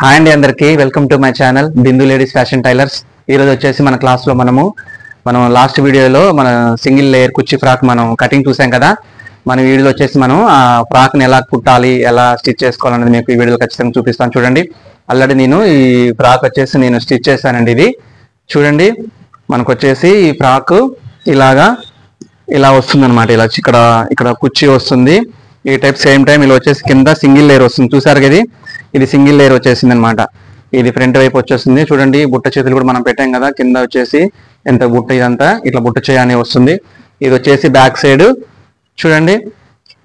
Hi అండి అందరికి welcome to my channel Bindu ladies fashion tailors. ఈ రోజు వచ్చేసి మన క్లాస్ లో మనం లాస్ట్ వీడియోలో మన సింగిల్ లేయర్ కుర్చీ ఫ్రాక్ మనం కటింగ్ చూసాం కదా. మన వీడియోలో వచ్చేసి మనం ఆ ఫ్రాక్ ని ఎలా కుట్టాలి, ఎలా స్టిచ్ చేసుకోవాలనేది మీకు ఈ వీడియోలో ఖచ్చితంగా చూపిస్తాను. చూడండి, ఆల్రెడీ నేను ఈ ఫ్రాక్ వచ్చేసి నేను స్టిచ్ చేశానండి. ఇది చూడండి, మనకు వచ్చేసి ఈ ఫ్రాక్ ఇలా వస్తుంది అనమాట. ఇలా ఇక్కడ కుర్చీ వస్తుంది ఈ టైప్. సేమ్ టైం ఇలా వచ్చేసి కింద సింగిల్ లేయర్ వస్తుంది. చూసారు కదా, ఇది సింగిల్ లేయర్ వచ్చేసింది అనమాట. ఇది ఫ్రంట్ వైపు వచ్చేస్తుంది. చూడండి, బుట్ట చేతులు కూడా మనం పెట్టాం కదా. కింద వచ్చేసి ఎంత బుట్ట, ఇదంతా ఇట్లా బుట్ట చేయని వస్తుంది. ఇది వచ్చేసి బ్యాక్ సైడ్ చూడండి,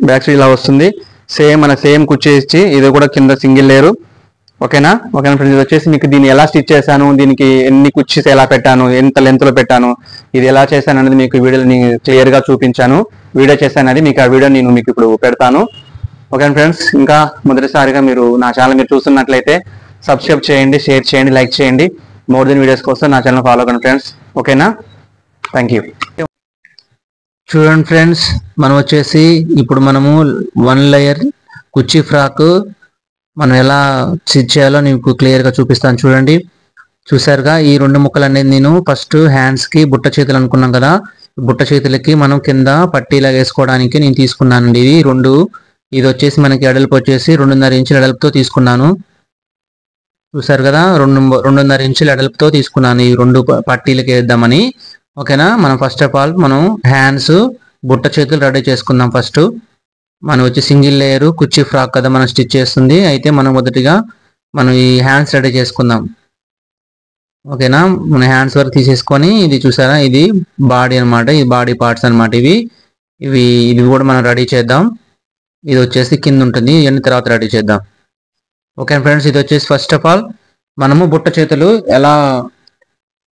బ్యాక్ సైడ్ ఇలా వస్తుంది. సేమ్ కుర్చీ ఇచ్చి ఇది కూడా కింద సింగిల్ లేయర్. ఓకేనా ఫ్రెండ్స్, ఇది వచ్చేసి మీకు దీన్ని ఎలా స్టిచ్ చేశాను, దీనికి ఎన్ని కుర్చీస్ ఎలా పెట్టాను, ఎంత లెంత్ లో పెట్టాను, ఇది ఎలా చేశాను అనేది మీకు వీడియోని క్లియర్ గా చూపించాను. వీడియో చేశాను అది మీకు, ఆ వీడియో నేను మీకు ఇప్పుడు పెడతాను. ఓకే ఫ్రెండ్స్, ఇంకా మొదటిసారిగా మీరు నా ఛానల్ మీరు చూస్తున్నట్లయితే సబ్స్క్రైబ్ చేయండి, షేర్ చేయండి, లైక్ చేయండి. మోర్ దెన్ వీడియోస్ కోసం నా ఛానల్ ఫాలో కండి ఫ్రెండ్స్. ఓకేనా, థ్యాంక్ యూ. చూడండి ఫ్రెండ్స్, మనం వచ్చేసి ఇప్పుడు మనము 1 లేయర్ కుర్చీ ఫ్రాక్ మనం ఎలా స్టిచ్ చేయాలో నీకు క్లియర్ గా చూపిస్తాను. చూడండి, చూసారుగా ఈ 2 ముక్కలు అనేది నేను ఫస్ట్ హ్యాండ్స్ కి బుట్ట చేతులు అనుకున్నాం కదా. బుట్ట చేతులకి మనం కింద పట్టీలా వేసుకోవడానికి నేను తీసుకున్నానండి. ఇది వచ్చేసి మనకి ఎడల్పు వచ్చేసి 2.5 ఇంచుల ఎడల్పుతో తీసుకున్నాను. చూసారు కదా, 2.5 ఇంచుల ఎడల్పుతో తీసుకున్నాను ఈ 2 పట్టీలకి వేద్దామని. ఓకేనా, మనం ఫస్ట్ ఆఫ్ ఆల్ మనం హ్యాండ్స్ బుట్ట చేతులు రెడీ చేసుకుందాం. ఫస్ట్ మనం వచ్చి సింగిల్ లేయర్ కుర్చీ ఫ్రాక్ కదా మనం స్టిచ్ చేస్తుంది. అయితే మనం మొదటిగా మనం ఈ హ్యాండ్స్ రెడీ చేసుకుందాం. ఓకేనా, మన హ్యాండ్స్ వరకు తీసేసుకొని, ఇది చూసారా, ఇది బాడీ అనమాట. ఇది బాడీ పార్ట్స్ అనమాట. ఇవి కూడా మనం రెడీ చేద్దాం. ఇది వచ్చేసి కింద ఉంటుంది, ఇవన్నీ తర్వాత రెడీ చేద్దాం. ఓకే ఫ్రెండ్స్, ఇది వచ్చేసి ఫస్ట్ ఆఫ్ ఆల్ మనము బుట్ట చేతులు ఎలా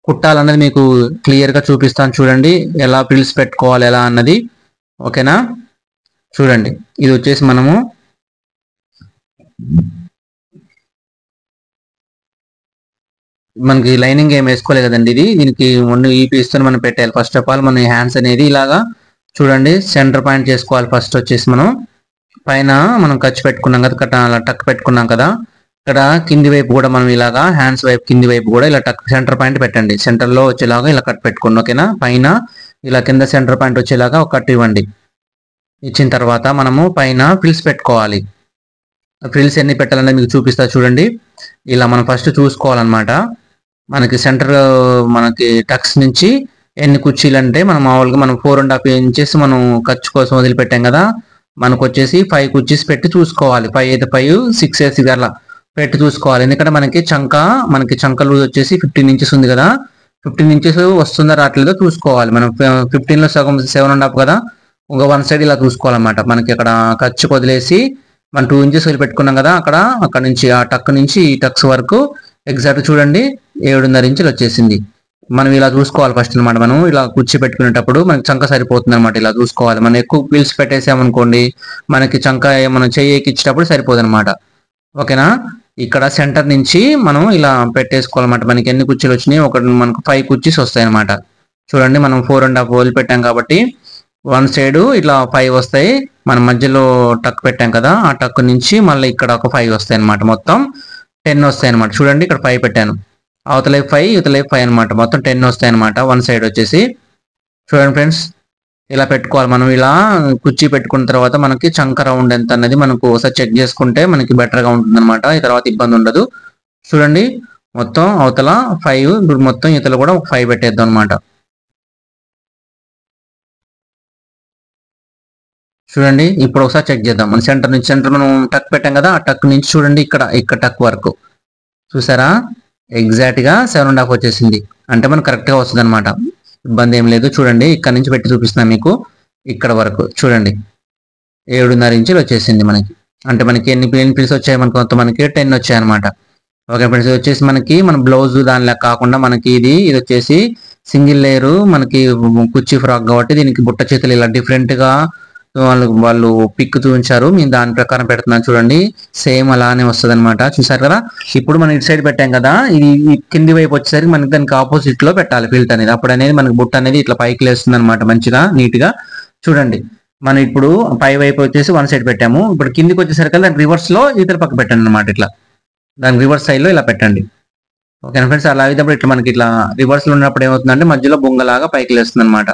కుట్టాలన్నది మీకు క్లియర్గా చూపిస్తాను. చూడండి, ఎలా ప్రిల్స్ పెట్టుకోవాలి ఎలా అన్నది. ఓకేనా, చూడండి, ఇది వచ్చేసి మనకి లైనింగ్ ఏం వేసుకోలేదు కదండి. దీనికి ఈ పీస్తో మనం పెట్టాలి. ఫస్ట్ ఆఫ్ ఆల్ మన హ్యాండ్స్ అనేది ఇలాగా చూడండి సెంటర్ పాయింట్ చేసుకోవాలి. ఫస్ట్ వచ్చేసి మనం పైన మనం ఖర్చు పెట్టుకున్నాం కదా, అలా టక్ పెట్టుకున్నాం కదా. ఇక్కడ కింది వైపు కూడా మనం ఇలాగా హ్యాండ్స్ వైపు కింది వైపు కూడా ఇలా టక్ సెంటర్ పాయింట్ పెట్టండి. సెంటర్ లో వచ్చేలాగా ఇలా కట్ పెట్టుకోండి. ఓకేనా, పైన ఇలా కింద సెంటర్ పాయింట్ వచ్చేలాగా ఒక కట్ ఇవ్వండి. ఇచ్చిన తర్వాత మనము పైన ఫ్రిల్స్ పెట్టుకోవాలి. ఫ్రిల్స్ ఎన్ని పెట్టాలనేది మీకు చూపిస్తా. చూడండి, ఇలా మనం ఫస్ట్ చూసుకోవాలన్నమాట. మనకి సెంటర్ మనకి టక్స్ నుంచి ఎన్ని కుర్చీలు అంటే మనం మామూలుగా మనం 4.5 ఇంచెస్ మనం ఖర్చు కోసం వదిలిపెట్టాం కదా. మనకు వచ్చేసి 5 కుర్చీస్ పెట్టి చూసుకోవాలి. 5 అయితే 5, 6 అయితే అలా పెట్టి చూసుకోవాలి. ఎందుకంటే మనకి చంక లూజ్ వచ్చేసి 15 ఇంచెస్ ఉంది కదా. 15 ఇంచెస్ వస్తుందా రావట్లేదో చూసుకోవాలి. మనం 15 లో సగం 7.5 కదా, ఒక 1 సైడ్ ఇలా చూసుకోవాలన్నమాట. మనకి ఇక్కడ ఖర్చు వదిలేసి మనం 2 ఇంచెస్ వదిలిపెట్టుకున్నాం కదా. అక్కడ నుంచి ఆ టక్ నుంచి ఈ టక్స్ వరకు ఎగ్జాక్ట్ చూడండి 7.5 ఇంచులు వచ్చేసింది. మనం ఇలా చూసుకోవాలి ఫస్ట్ అనమాట. మనం ఇలా కుర్చీ పెట్టుకునేటప్పుడు మనకి చంక సరిపోతుంది అనమాట. ఇలా చూసుకోవాలి. మనం ఎక్కువ పీల్స్ పెట్టేసామనుకోండి, మనకి చంక మనం చెయ్యి ఎక్కించేటప్పుడు సరిపోదు అనమాట. ఓకేనా, ఇక్కడ సెంటర్ నుంచి మనం ఇలా పెట్టేసుకోవాలన్నమాట. మనకి ఎన్ని కుర్చీలు వచ్చినాయి, మనకు 5 కుర్చీస్ వస్తాయి అనమాట. చూడండి, మనం 4.5 వదిలిపెట్టాం కాబట్టి 1 సైడ్ ఇట్లా 5 వస్తాయి. మనం మధ్యలో టక్ పెట్టాం కదా, ఆ టక్ నుంచి మళ్ళీ ఇక్కడ ఒక 5 వస్తాయి అనమాట. మొత్తం 10 వస్తాయి అనమాట. చూడండి, ఇక్కడ 5 పెట్టాను, అవతల 5 ఇవతల 5 అనమాట. మొత్తం 10 వస్తాయి అనమాట 1 సైడ్ వచ్చేసి. చూడండి ఫ్రెండ్స్, ఇలా పెట్టుకోవాలి. మనం ఇలా కుర్చీ పెట్టుకున్న తర్వాత మనకి చంక రౌండ్ ఎంత అన్నది మనకు ఒకసారి చెక్ చేసుకుంటే మనకి బెటర్గా ఉంటుంది అనమాట. ఈ తర్వాత ఇబ్బంది ఉండదు. చూడండి, మొత్తం అవతల 5, ఇప్పుడు మొత్తం ఇతల కూడా 5 పెట్టేద్దాం అనమాట. చూడండి, ఇప్పుడు ఒకసారి చెక్ చేద్దాం. మన సెంటర్ మనం టక్ పెట్టాం కదా, ఆ టక్ నుంచి చూడండి ఇక్కడ టక్ వరకు చూసారా, ఎగ్జాక్ట్ గా 7.5 వచ్చేసింది. అంటే మనకు కరెక్ట్ గా వస్తుంది అనమాట. ఇబ్బంది ఏం లేదు. చూడండి, ఇక్కడ నుంచి పెట్టి చూపిస్తున్నా మీకు. ఇక్కడ వరకు చూడండి 7.5 ఇంచులు వచ్చేసింది మనకి. అంటే మనకి ఎన్ని పీల్స్ వచ్చాయి, మనకి 10 వచ్చాయి అనమాట. ఓకే ఫ్రెండ్స్, ఇది వచ్చేసి మన బ్లౌజ్ దానిలా కాకుండా మనకి ఇది వచ్చేసి సింగిల్ లేయర్ మనకి కుర్చీ ఫ్రాక్ కాబట్టి దీనికి బుట్ట చేతులు ఇలా డిఫరెంట్ గా వాళ్ళు పిక్ చూపించారు. మేము దాని ప్రకారం పెడుతున్నాను. చూడండి, సేమ్ అలానే వస్తుంది అనమాట. చూసారు కదా, ఇప్పుడు మనం ఇటు సైడ్ పెట్టాం కదా, ఇది కింది వైపు వచ్చేసరికి మనకి దానికి ఆపోజిట్ లో పెట్టాలి ఫిల్ట్ అనేది. అప్పుడు అనేది మనకి బుట్ట అనేది ఇట్లా పైకి లేస్తుంది అనమాట, మంచిగా నీట్ గా. చూడండి, మనం ఇప్పుడు పై వైపు వచ్చేసి 1 సైడ్ పెట్టాము. ఇప్పుడు కిందికి వచ్చేసరికి దాని రివర్స్ లో ఇతర పక్క పెట్టండి అనమాట. ఇట్లా దాని రివర్స్ సైడ్ లో ఇలా పెట్టండి. ఓకేనా ఫ్రెండ్స్, అలా అయినప్పుడు ఇట్లా మనకి ఇట్లా రివర్స్ లో ఉన్నప్పుడు ఏమవుతుందంటే మధ్యలో బొంగలాగా పైకి లేస్తుంది అనమాట.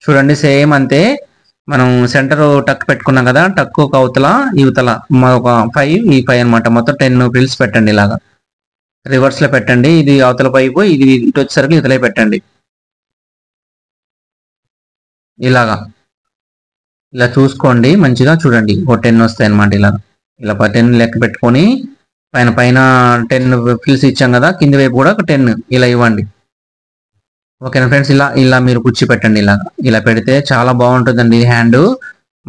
చూడండి సేమ్ అంతే. మనం సెంటర్ టక్ పెట్టుకున్నాం కదా, టక్ ఒక అవతల ఇవతల ఒక 5 ఈ 5 అనమాట. మొత్తం 10 ఫ్రిల్స్ పెట్టండి ఇలాగా. రివర్స్ లో పెట్టండి. ఇది అవతల వైపు, ఇది ఇటు వచ్చేసరికి ఇవతలే పెట్టండి. ఇలాగా ఇలా చూసుకోండి మంచిగా చూడండి. ఒక 10 వస్తాయి అనమాట. ఇలా ఇలా 10 లెక్క పెట్టుకొని పైన పైన 10 ఫిల్స్ ఇచ్చాం కదా, కింది వైపు కూడా ఒక 10 ఇలా ఇవ్వండి. ఓకేనా ఫ్రెండ్స్, ఇలా ఇలా మీరు కుర్చీ పెట్టండి. ఇలా పెడితే చాలా బాగుంటుందండి. హ్యాండ్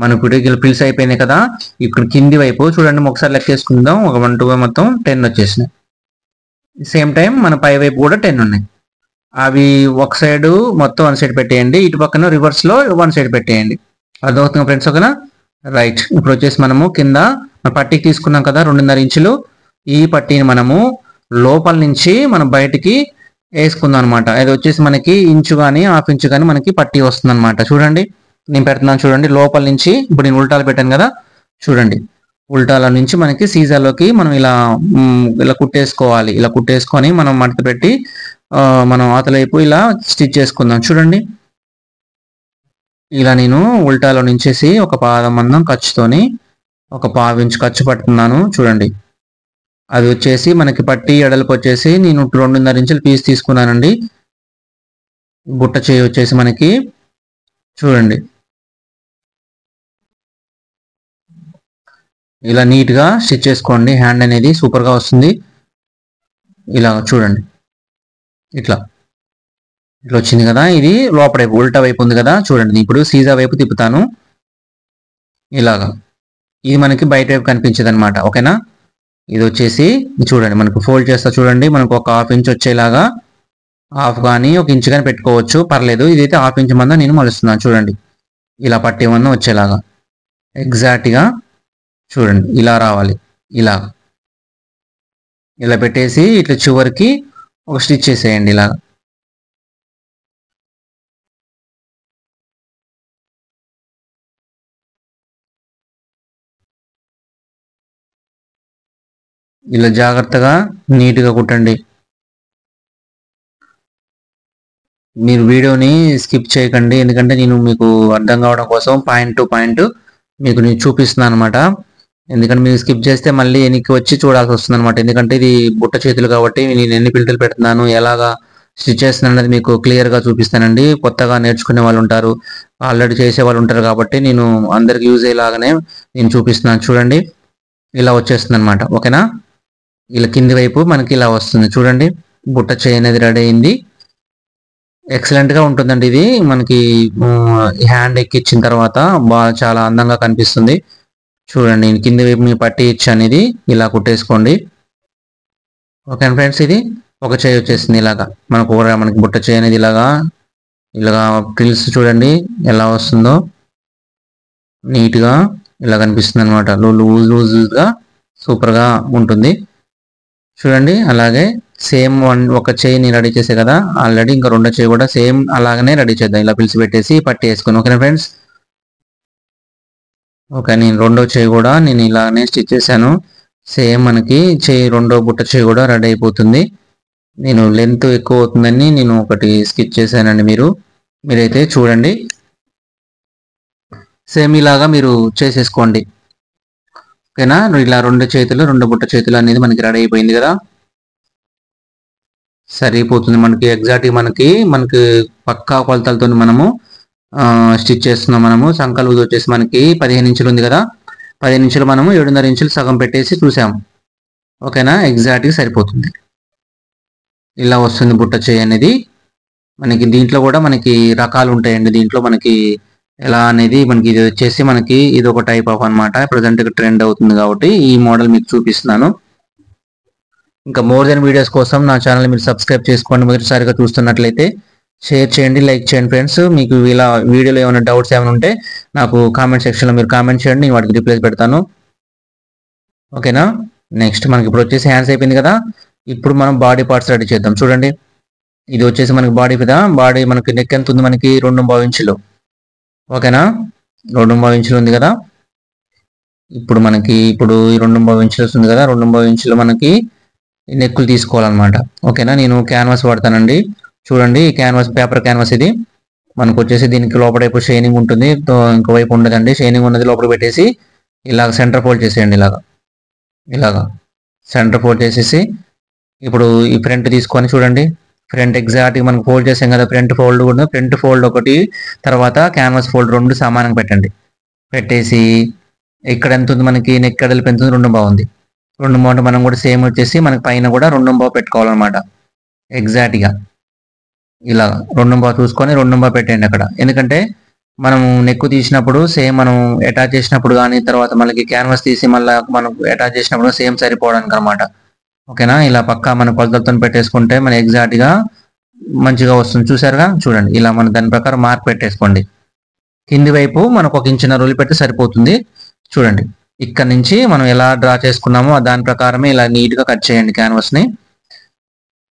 మనకు ఇలా ఫిల్స్ అయిపోయినాయి కదా, ఇక్కడ కింది వైపు చూడండి. ఒకసారి లెక్కేసుకుందాం. ఒక 1 2 మొత్తం 10 వచ్చేసినాయి. సేమ్ టైం మన పై వైపు కూడా 10 ఉన్నాయి. అవి ఒక సైడ్ మొత్తం 1 సైడ్ పెట్టేయండి, ఇటు పక్కన రివర్స్ లో 1 సైడ్ పెట్టేయండి. అర్థమవుతుంది ఫ్రెండ్స్. ఓకేనా రైట్. ఇప్పుడు వచ్చేసి మనము కింద పట్టీకి తీసుకున్నాం కదా 2.5 ఇంచులు. ఈ పట్టీని మనము లోపల నుంచి మనం బయటికి వేసుకుందాం అనమాట. అది వచ్చేసి మనకి ఇంచు కానీ హాఫ్ ఇంచు కానీ మనకి పట్టీ వస్తుంది అనమాట. చూడండి నేను పెడుతున్నాను చూడండి. లోపల నుంచి ఇప్పుడు నేను ఉల్టాలు పెట్టాను కదా, చూడండి ఉల్టాల నుంచి మనకి సీజర్లోకి మనం ఇలా ఇలా కుట్టేసుకోవాలి. ఇలా కుట్టేసుకొని మనం మడత పెట్టి మనం అవతల వైపు ఇలా స్టిచ్ చేసుకుందాం. చూడండి ఇలా నేను ఉల్టాలో నుంచేసి ఒక పాదం మందం ఖర్చుతోని ఒక 1/2 ఇంచు ఖర్చు పడుతున్నాను. చూడండి అది వచ్చేసి మనకి పట్టి ఎడలకు వచ్చేసి నేను 2.5 ఇంచులు పీస్ తీసుకున్నానండి. బుట్ట చేయి వచ్చేసి మనకి చూడండి ఇలా నీట్గా స్టిచ్ చేసుకోండి. హ్యాండ్ అనేది సూపర్గా వస్తుంది. ఇలా చూడండి ఇట్లా ఇట్లా వచ్చింది కదా. ఇది లోపల వైపు ఉల్టా వైపు ఉంది కదా, చూడండి ఇప్పుడు సీజా వైపు తిప్పుతాను. ఇలాగా ఇది మనకి బయట వైపు కనిపించదు అనమాట. ఓకేనా, ఇది వచ్చేసి చూడండి మనకు ఫోల్డ్ చేస్తా చూడండి. మనకు ఒక 1/2 ఇంచ్ వచ్చేలాగా, హాఫ్ కానీ 1 ఇంచ్ కానీ పెట్టుకోవచ్చు, పర్లేదు. ఇదైతే 1/2 ఇంచ్ మంద నేను మలుస్తున్నాను. చూడండి ఇలా పట్టే మందం వచ్చేలాగా ఎగ్జాక్ట్గా చూడండి ఇలా రావాలి. ఇలా ఇలా పెట్టేసి ఇట్లా చివరికి ఒక స్టిచ్ చేసేయండి. ఇలా ఇలా జాగ్రత్తగా నీట్గా కుట్టండి. మీరు వీడియోని స్కిప్ చేయకండి, ఎందుకంటే నేను మీకు అర్థం కావడం కోసం పాయింట్ టు పాయింట్ మీకు నేను చూపిస్తున్నాను అనమాట. ఎందుకంటే మీరు స్కిప్ చేస్తే మళ్ళీ వెనక్కి వచ్చి చూడాల్సి వస్తుంది అనమాట. ఎందుకంటే ఇది బుట్ట చేతులు కాబట్టి నేను ఎన్ని పిల్టలు పెడుతున్నాను, ఎలాగా స్టిచ్ చేస్తున్నాను అనేది మీకు క్లియర్గా చూపిస్తానండి. కొత్తగా నేర్చుకునే వాళ్ళు ఉంటారు, ఆల్రెడీ చేసే వాళ్ళు ఉంటారు కాబట్టి నేను అందరికి యూజ్ అయ్యేలాగానే నేను చూపిస్తున్నాను. చూడండి ఇలా వచ్చేస్తుంది అనమాట. ఓకేనా, ఇలా కింది వైపు మనకి ఇలా వస్తుంది. చూడండి బుట్ట చేయి అనేది రెడీ అయింది. ఎక్సలెంట్ గా ఉంటుందండి. ఇది మనకి హ్యాండ్ ఎక్కిచ్చిన తర్వాత బాగా చాలా అందంగా కనిపిస్తుంది. చూడండి కింది వైపు మీ పట్టి ఇచ్చాను, ఇది ఇలా కుట్టేసుకోండి. ఓకే ఫ్రెండ్స్, ఇది ఒక చేయి వచ్చేసింది. ఇలాగా మనకి బుట్ట చేయి అనేది ఇలాగా ఫ్రిల్స్ చూడండి ఎలా వస్తుందో, నీట్గా ఇలా కనిపిస్తుంది అనమాట. లూజ్గా సూపర్గా ఉంటుంది. చూడండి అలాగే సేమ్ ఒక చేయిని రెడీ చేసే కదా ఆల్రెడీ, ఇంకా 2వ చేయి కూడా సేమ్ అలాగనే రెడీ చేద్దాం. ఇలా పిలిచి పెట్టేసి పట్టి వేసుకుని. ఓకేనా ఫ్రెండ్స్, ఓకే నేను 2వ చేయి కూడా నేను ఇలాగనే స్టిచ్ చేశాను. సేమ్ మనకి చేయి 2వ బుట్ట చేయి కూడా రెడీ అయిపోతుంది. నేను లెంత్ ఎక్కువ అవుతుందని నేను ఒకటి స్టిచ్ చేశానండి. మీరైతే చూడండి సేమ్ ఇలాగా మీరు చేసేసుకోండి. ఓకేనా, ఇలా 2 చేతులు 2 బుట్ట చేతులు అనేది మనకి రెడీ అయిపోయింది కదా, సరిపోతుంది మనకి. ఎగ్జాక్ట్గా మనకి పక్కా కొలతలతో మనము స్టిచ్ చేస్తున్నాం. మనము సంకల్ లూజ్ వచ్చేసి మనకి 15 ఇంచులు ఉంది కదా, 15 ఇంచులు మనము 7.5 ఇంచులు సగం పెట్టేసి చూసాము. ఓకేనా, ఎగ్జాక్ట్గా సరిపోతుంది. ఇలా వస్తుంది బుట్ట చేయి అనేది మనకి. దీంట్లో కూడా మనకి రకాలు ఉంటాయండి. దీంట్లో మనకి ఎలా అనేది మనకి ఇది వచ్చేసి మనకి ఇది ఒక టైప్ ఆఫ్ అనమాట. ప్రజెంట్ ట్రెండ్ అవుతుంది కాబట్టి ఈ మోడల్ మీకు చూపిస్తున్నాను. ఇంకా మోర్ దెన్ వీడియోస్ కోసం నా ఛానల్ మీరు సబ్స్క్రైబ్ చేసుకోండి. మొదటిసారిగా చూస్తున్నట్లయితే షేర్ చేయండి, లైక్ చేయండి ఫ్రెండ్స్. మీకు ఇలా వీడియోలో ఏమైనా డౌట్స్ ఏమైనా ఉంటే నాకు కామెంట్ సెక్షన్లో మీరు కామెంట్ చేయండి, నేను వాటికి రిప్లై పెడతాను. ఓకేనా, నెక్స్ట్ మనకి ఇప్పుడు వచ్చేసి హ్యాండ్స్ అయిపోయింది కదా, ఇప్పుడు మనం బాడీ పార్ట్స్ రెడీ చేద్దాం. చూడండి ఇది వచ్చేసి మనకి బాడీ కదా, బాడీ మనకి నెక్ ఎంత ఉంది, మనకి 2.5 ఇంచులు. ఓకేనా, 2.5 ఇంచులు ఉంది కదా. ఇప్పుడు ఈ 2.5 ఇంచులు వస్తుంది కదా, 2.5 ఇంచులు మనకి నెక్కులు తీసుకోవాలన్నమాట. ఓకేనా, నేను క్యాన్వాస్ వాడతానండి. చూడండి ఈ క్యాన్వాస్ పేపర్ క్యాన్వాస్ ఇది మనకు వచ్చేసి దీనికి లోపల వైపు షైనింగ్ ఉంటుంది, ఇంకోవైపు ఉండదండి. షైనింగ్ ఉన్నది లోపల పెట్టేసి ఇలాగ సెంటర్ ఫోల్డ్ చేసేయండి. ఇలాగా సెంటర్ ఫోల్డ్ చేసేసి ఇప్పుడు ఈ ఫ్రంట్ తీసుకొని చూడండి, ఫ్రంట్ ఎగ్జాక్ట్గా మనకు ఫోల్డ్ చేసాం కదా, ఫ్రంట్ ఫోల్డ్ ఒకటి, తర్వాత క్యాన్వాస్ ఫోల్డ్ రెండు సమానంగా పెట్టండి. పెట్టేసి ఇక్కడ ఎంత ఉంది మనకి నెక్ ఎడల్పు ఎంత ఉంది, 2 బాగుంది. 2 బాగుంటే మనం కూడా సేమ్ వచ్చేసి మనకి పైన కూడా 2 బాగు పెట్టుకోవాలన్నమాట. ఎగ్జాక్ట్గా ఇలా 2 బాగు చూసుకొని 2 బాగు పెట్టండి అక్కడ. ఎందుకంటే మనం నెక్ తీసినప్పుడు సేమ్ మనం అటాచ్ చేసినప్పుడు కానీ తర్వాత మనకి క్యాన్వాస్ తీసి మళ్ళీ మనం అటాచ్ చేసినప్పుడు సేమ్ సరిపోవడానికి అనమాట. ఓకేనా, ఇలా పక్కా మన కొలతలతో పెట్టేసుకుంటే మన ఎగ్జాక్ట్గా మంచిగా వస్తుంది. చూసారుగా, చూడండి ఇలా మన దాని ప్రకారం మార్క్ పెట్టేసుకోండి. కింది వైపు మనకు 1 ఇంచున్నర ఉల్లి పెడితే సరిపోతుంది. చూడండి ఇక్కడ నుంచి మనం ఎలా డ్రా చేసుకున్నామో దాని ప్రకారమే ఇలా నీట్గా కట్ చేయండి క్యాన్వాస్ని.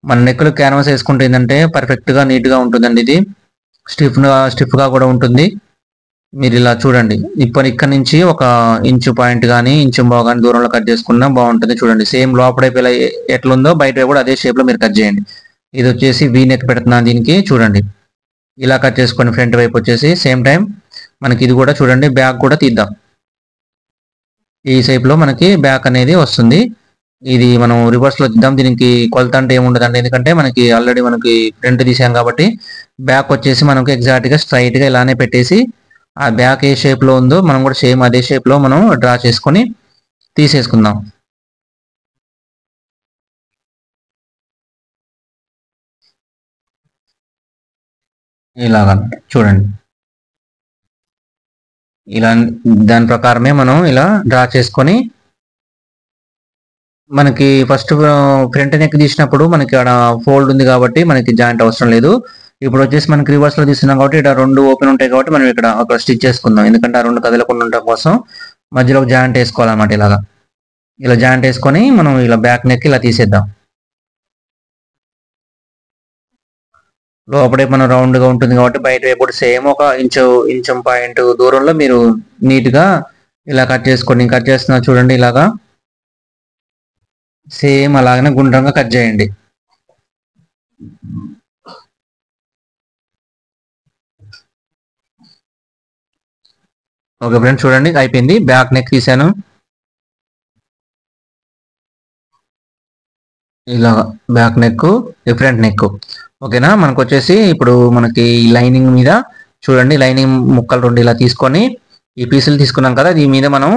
మన నెక్కులు క్యాన్వాస్ వేసుకుంటే ఏంటంటే పర్ఫెక్ట్గా నీట్గా ఉంటుందండి. ఇది స్టిఫ్గా కూడా ఉంటుంది. మీరు ఇలా చూడండి, ఇప్పుడు ఇక్కడ నుంచి 1 ఇంచు పాయింట్ కానీ ఇంచు బాగా కానీ దూరంలో కట్ చేసుకున్నా బాగుంటుంది. చూడండి సేమ్ లోపల వైపు ఇలా ఎట్లుందో బయట వైపు కూడా అదే షేప్లో మీరు కట్ చేయండి. ఇది వచ్చేసి వీ నెక్ పెడుతున్నాను దీనికి. చూడండి ఇలా కట్ చేసుకొని ఫ్రంట్ వైపు వచ్చేసి సేమ్ టైం మనకి ఇది కూడా చూడండి బ్యాక్ కూడా తీద్దాం. ఈ షేప్లో మనకి బ్యాక్ అనేది వస్తుంది. ఇది మనం రివర్స్లో తీద్దాం. దీనికి కొలత అంటే ఏముండదండి, ఎందుకంటే మనకి ఆల్రెడీ మనకి ఫ్రంట్ తీసాం కాబట్టి బ్యాక్ వచ్చేసి మనకు ఎగ్జాక్ట్గా స్ట్రైట్గా ఇలానే పెట్టేసి ఆ బ్యాక్ ఏ షేప్లో ఉందో మనం కూడా సేమ్ అదే షేప్లో మనం డ్రా చేసుకొని తీసేసుకుందాం. ఇలాగా చూడండి, ఇలా దాని ప్రకారమే మనం ఇలా డ్రా చేసుకొని మనకి ఫస్ట్ ఫ్రంట్ నెక్ తీసినప్పుడు మనకి అక్కడ ఫోల్డ్ ఉంది కాబట్టి మనకి జాయింట్ అవసరం లేదు. ఇప్పుడు వచ్చేసి మనకి రివర్స్ లో తీస్తున్నాం కాబట్టి ఇక్కడ 2 ఓపెన్ ఉంటాయి కాబట్టి మనం ఇక్కడ ఒక స్టిచ్ చేసుకుందాం. ఎందుకంటే ఆ 2 కదలకుండా ఉండటం కోసం మధ్యలో ఒక జాయింట్ వేసుకోవాలన్నమాట. ఇలా జాయింట్ వేసుకొని మనం ఇలా బ్యాక్ నెక్ ఇలా తీసేద్దాం. లోపడే మనం రౌండ్ గా ఉంటుంది కాబట్టి బయట వైపు కూడా సేమ్ 1 ఇంచు పాయింట్ దూరంలో మీరు నీట్ గా ఇలా కట్ చేసుకొని కట్ చేస్తున్నా చూడండి. ఇలాగా సేమ్ అలాగనే గుండ్రంగా కట్ చేయండి. ఓకే ఫ్రెండ్స్, చూడండి అయిపోయింది. బ్యాక్ నెక్ తీసాను ఇలా, బ్యాక్ నెక్ ఫ్రంట్ నెక్. ఓకేనా, మనకు వచ్చేసి ఇప్పుడు మనకి లైనింగ్ మీద చూడండి, లైనింగ్ ముక్కలు 2 ఇలా తీసుకొని ఈ పీసులు తీసుకున్నాం కదా, దీని మీద మనం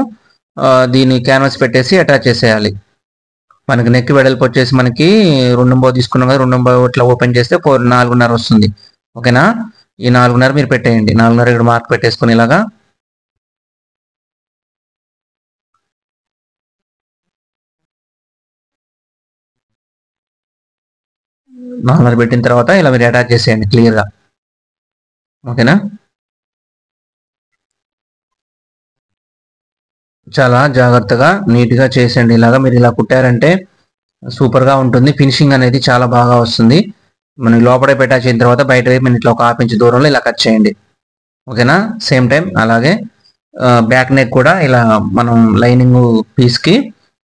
దీన్ని క్యాన్వాస్ పెట్టేసి అటాచ్ చేసేయాలి. మనకి నెక్ వెడల్పు వచ్చేసి మనకి 2 తీసుకున్నాం కదా, 2 ఇట్లా ఓపెన్ చేస్తే 4.5 వస్తుంది. ఓకేనా, ఈ 4.5 మీరు పెట్టేయండి. 4.5 ఇక్కడ మార్క్ పెట్టేసుకొని ఇలాగా పెట్టిన తర్వాత ఇలా మీరు అటాచ్ చేసేయండి క్లియర్గా. ఓకేనా, చాలా జాగ్రత్తగా నీట్గా చేసేయండి. ఇలాగా మీరు ఇలా కుట్టారంటే సూపర్గా ఉంటుంది. ఫినిషింగ్ అనేది చాలా బాగా వస్తుంది. మనం లోపల అటాచ్ అయిన తర్వాత బయట వైపు మీరు ఇట్లా 1/2 ఇంచ్ దూరంలో ఇలా కట్ చేయండి. ఓకేనా, సేమ్ టైం అలాగే బ్యాక్ నెక్ కూడా ఇలా మనం లైనింగ్ పీస్కి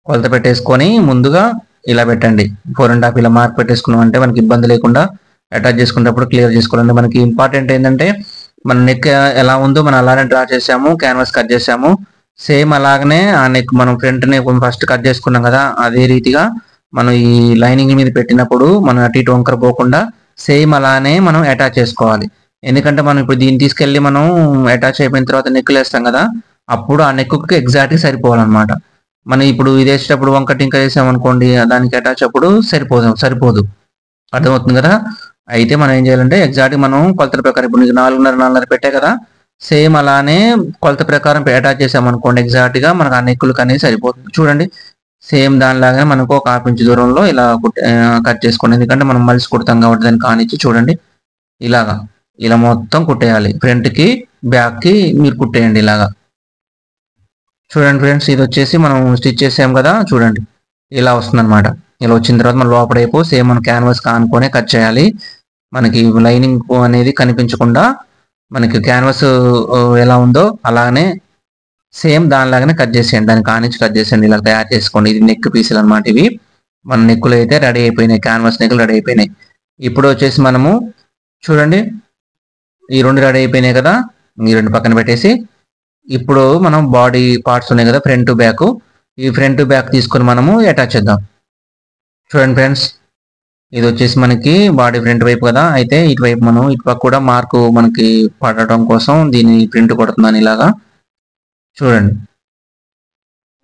కొలత పెట్టేసుకొని ముందుగా ఇలా పెట్టండి. 4.5 ఇలా మార్క్ పెట్టేసుకున్నాం అంటే మనకి ఇబ్బంది లేకుండా అటాచ్ చేసుకునేటప్పుడు క్లియర్ చేసుకోవాలండి. మనకి ఇంపార్టెంట్ ఏంటంటే మన నెక్ ఎలా ఉందో మనం అలానే డ్రా చేసాము, క్యాన్వాస్ కట్ చేసాము. సేమ్ అలాగనే ఆ నెక్ మనం ఫ్రంట్ నెక్ ఫస్ట్ కట్ చేసుకున్నాం కదా, అదే రీతిగా మనం ఈ లైనింగ్ మీద పెట్టినప్పుడు మనం అటు ఇటు వంకర పోకుండా సేమ్ అలానే మనం అటాచ్ చేసుకోవాలి. ఎందుకంటే మనం ఇప్పుడు దీన్ని తీసుకెళ్ళి మనం అటాచ్ అయిపోయిన తర్వాత నెక్కులు వేస్తాం కదా, అప్పుడు ఆ నెక్కు ఎగ్జాక్ట్గా సరిపోవాలన్నమాట. మనం ఇప్పుడు ఇది వేసేటప్పుడు వంక టింక వేసామనుకోండి, దానికి అటాచ్ అప్పుడు సరిపోదు. అర్థమవుతుంది కదా. అయితే మనం ఏం చేయాలంటే ఎగ్జాక్ట్గా మనం కొలతల ప్రకారం ఇప్పుడు నీకు 4.5 పెట్టే కదా, సేమ్ అలానే కొలత ప్రకారం అటాచ్ చేసామనుకోండి ఎగ్జాక్ట్గా మనకు ఆ నెక్కులకు అనేది సరిపోతుంది. చూడండి సేమ్ దానిలాగానే మనకు 1/2 ఇంచ్ దూరంలో ఇలా కట్ చేసుకోండి. ఎందుకంటే మనం మలిసి కుడతాం కాబట్టి దాన్ని కానిచ్చి చూడండి ఇలా మొత్తం కుట్టేయాలి. ఫ్రంట్కి బ్యాక్కి మీరు కుట్టేయండి ఇలాగా. చూడండి ఫ్రెండ్స్, ఇది వచ్చేసి మనం స్టిచ్ చేసాం కదా, చూడండి ఇలా వస్తుంది అనమాట. ఇలా వచ్చిన తర్వాత మనం లోపడైపు సేమ్ మనం క్యాన్వాస్ కానుకొనే కట్ చేయాలి. మనకి లైనింగ్ అనేది కనిపించకుండా మనకి క్యాన్వాస్ ఎలా ఉందో అలాగనే సేమ్ దానిలాగానే కట్ చేసేయండి. దాన్ని కానించి కట్ చేసేయండి. ఇలా తయారు చేసుకోండి. ఇది నెక్ పీసులు అనమాట. ఇవి మన నెక్కులు అయితే రెడీ అయిపోయినాయి, క్యాన్వాస్ నెక్కులు రెడీ అయిపోయినాయి. ఇప్పుడు వచ్చేసి మనము చూడండి ఈ రెండు రెడీ అయిపోయినాయి కదా, ఈ రెండు పక్కన పెట్టేసి ఇప్పుడు మనం బాడీ పార్ట్స్ ఉన్నాయి కదా ఫ్రంట్ బ్యాక్, ఈ ఫ్రంట్ బ్యాక్ తీసుకొని మనము అటాచ్ చేద్దాం. చూడండి ఫ్రెండ్స్, ఇది వచ్చేసి మనకి బాడీ ఫ్రంట్ వైపు కదా, అయితే ఇటువైపు మనం ఇటుపక్క కూడా మార్కు మనకి పడటం కోసం దీన్ని ప్రింట్ కొడుతున్నాను ఇలాగా. చూడండి,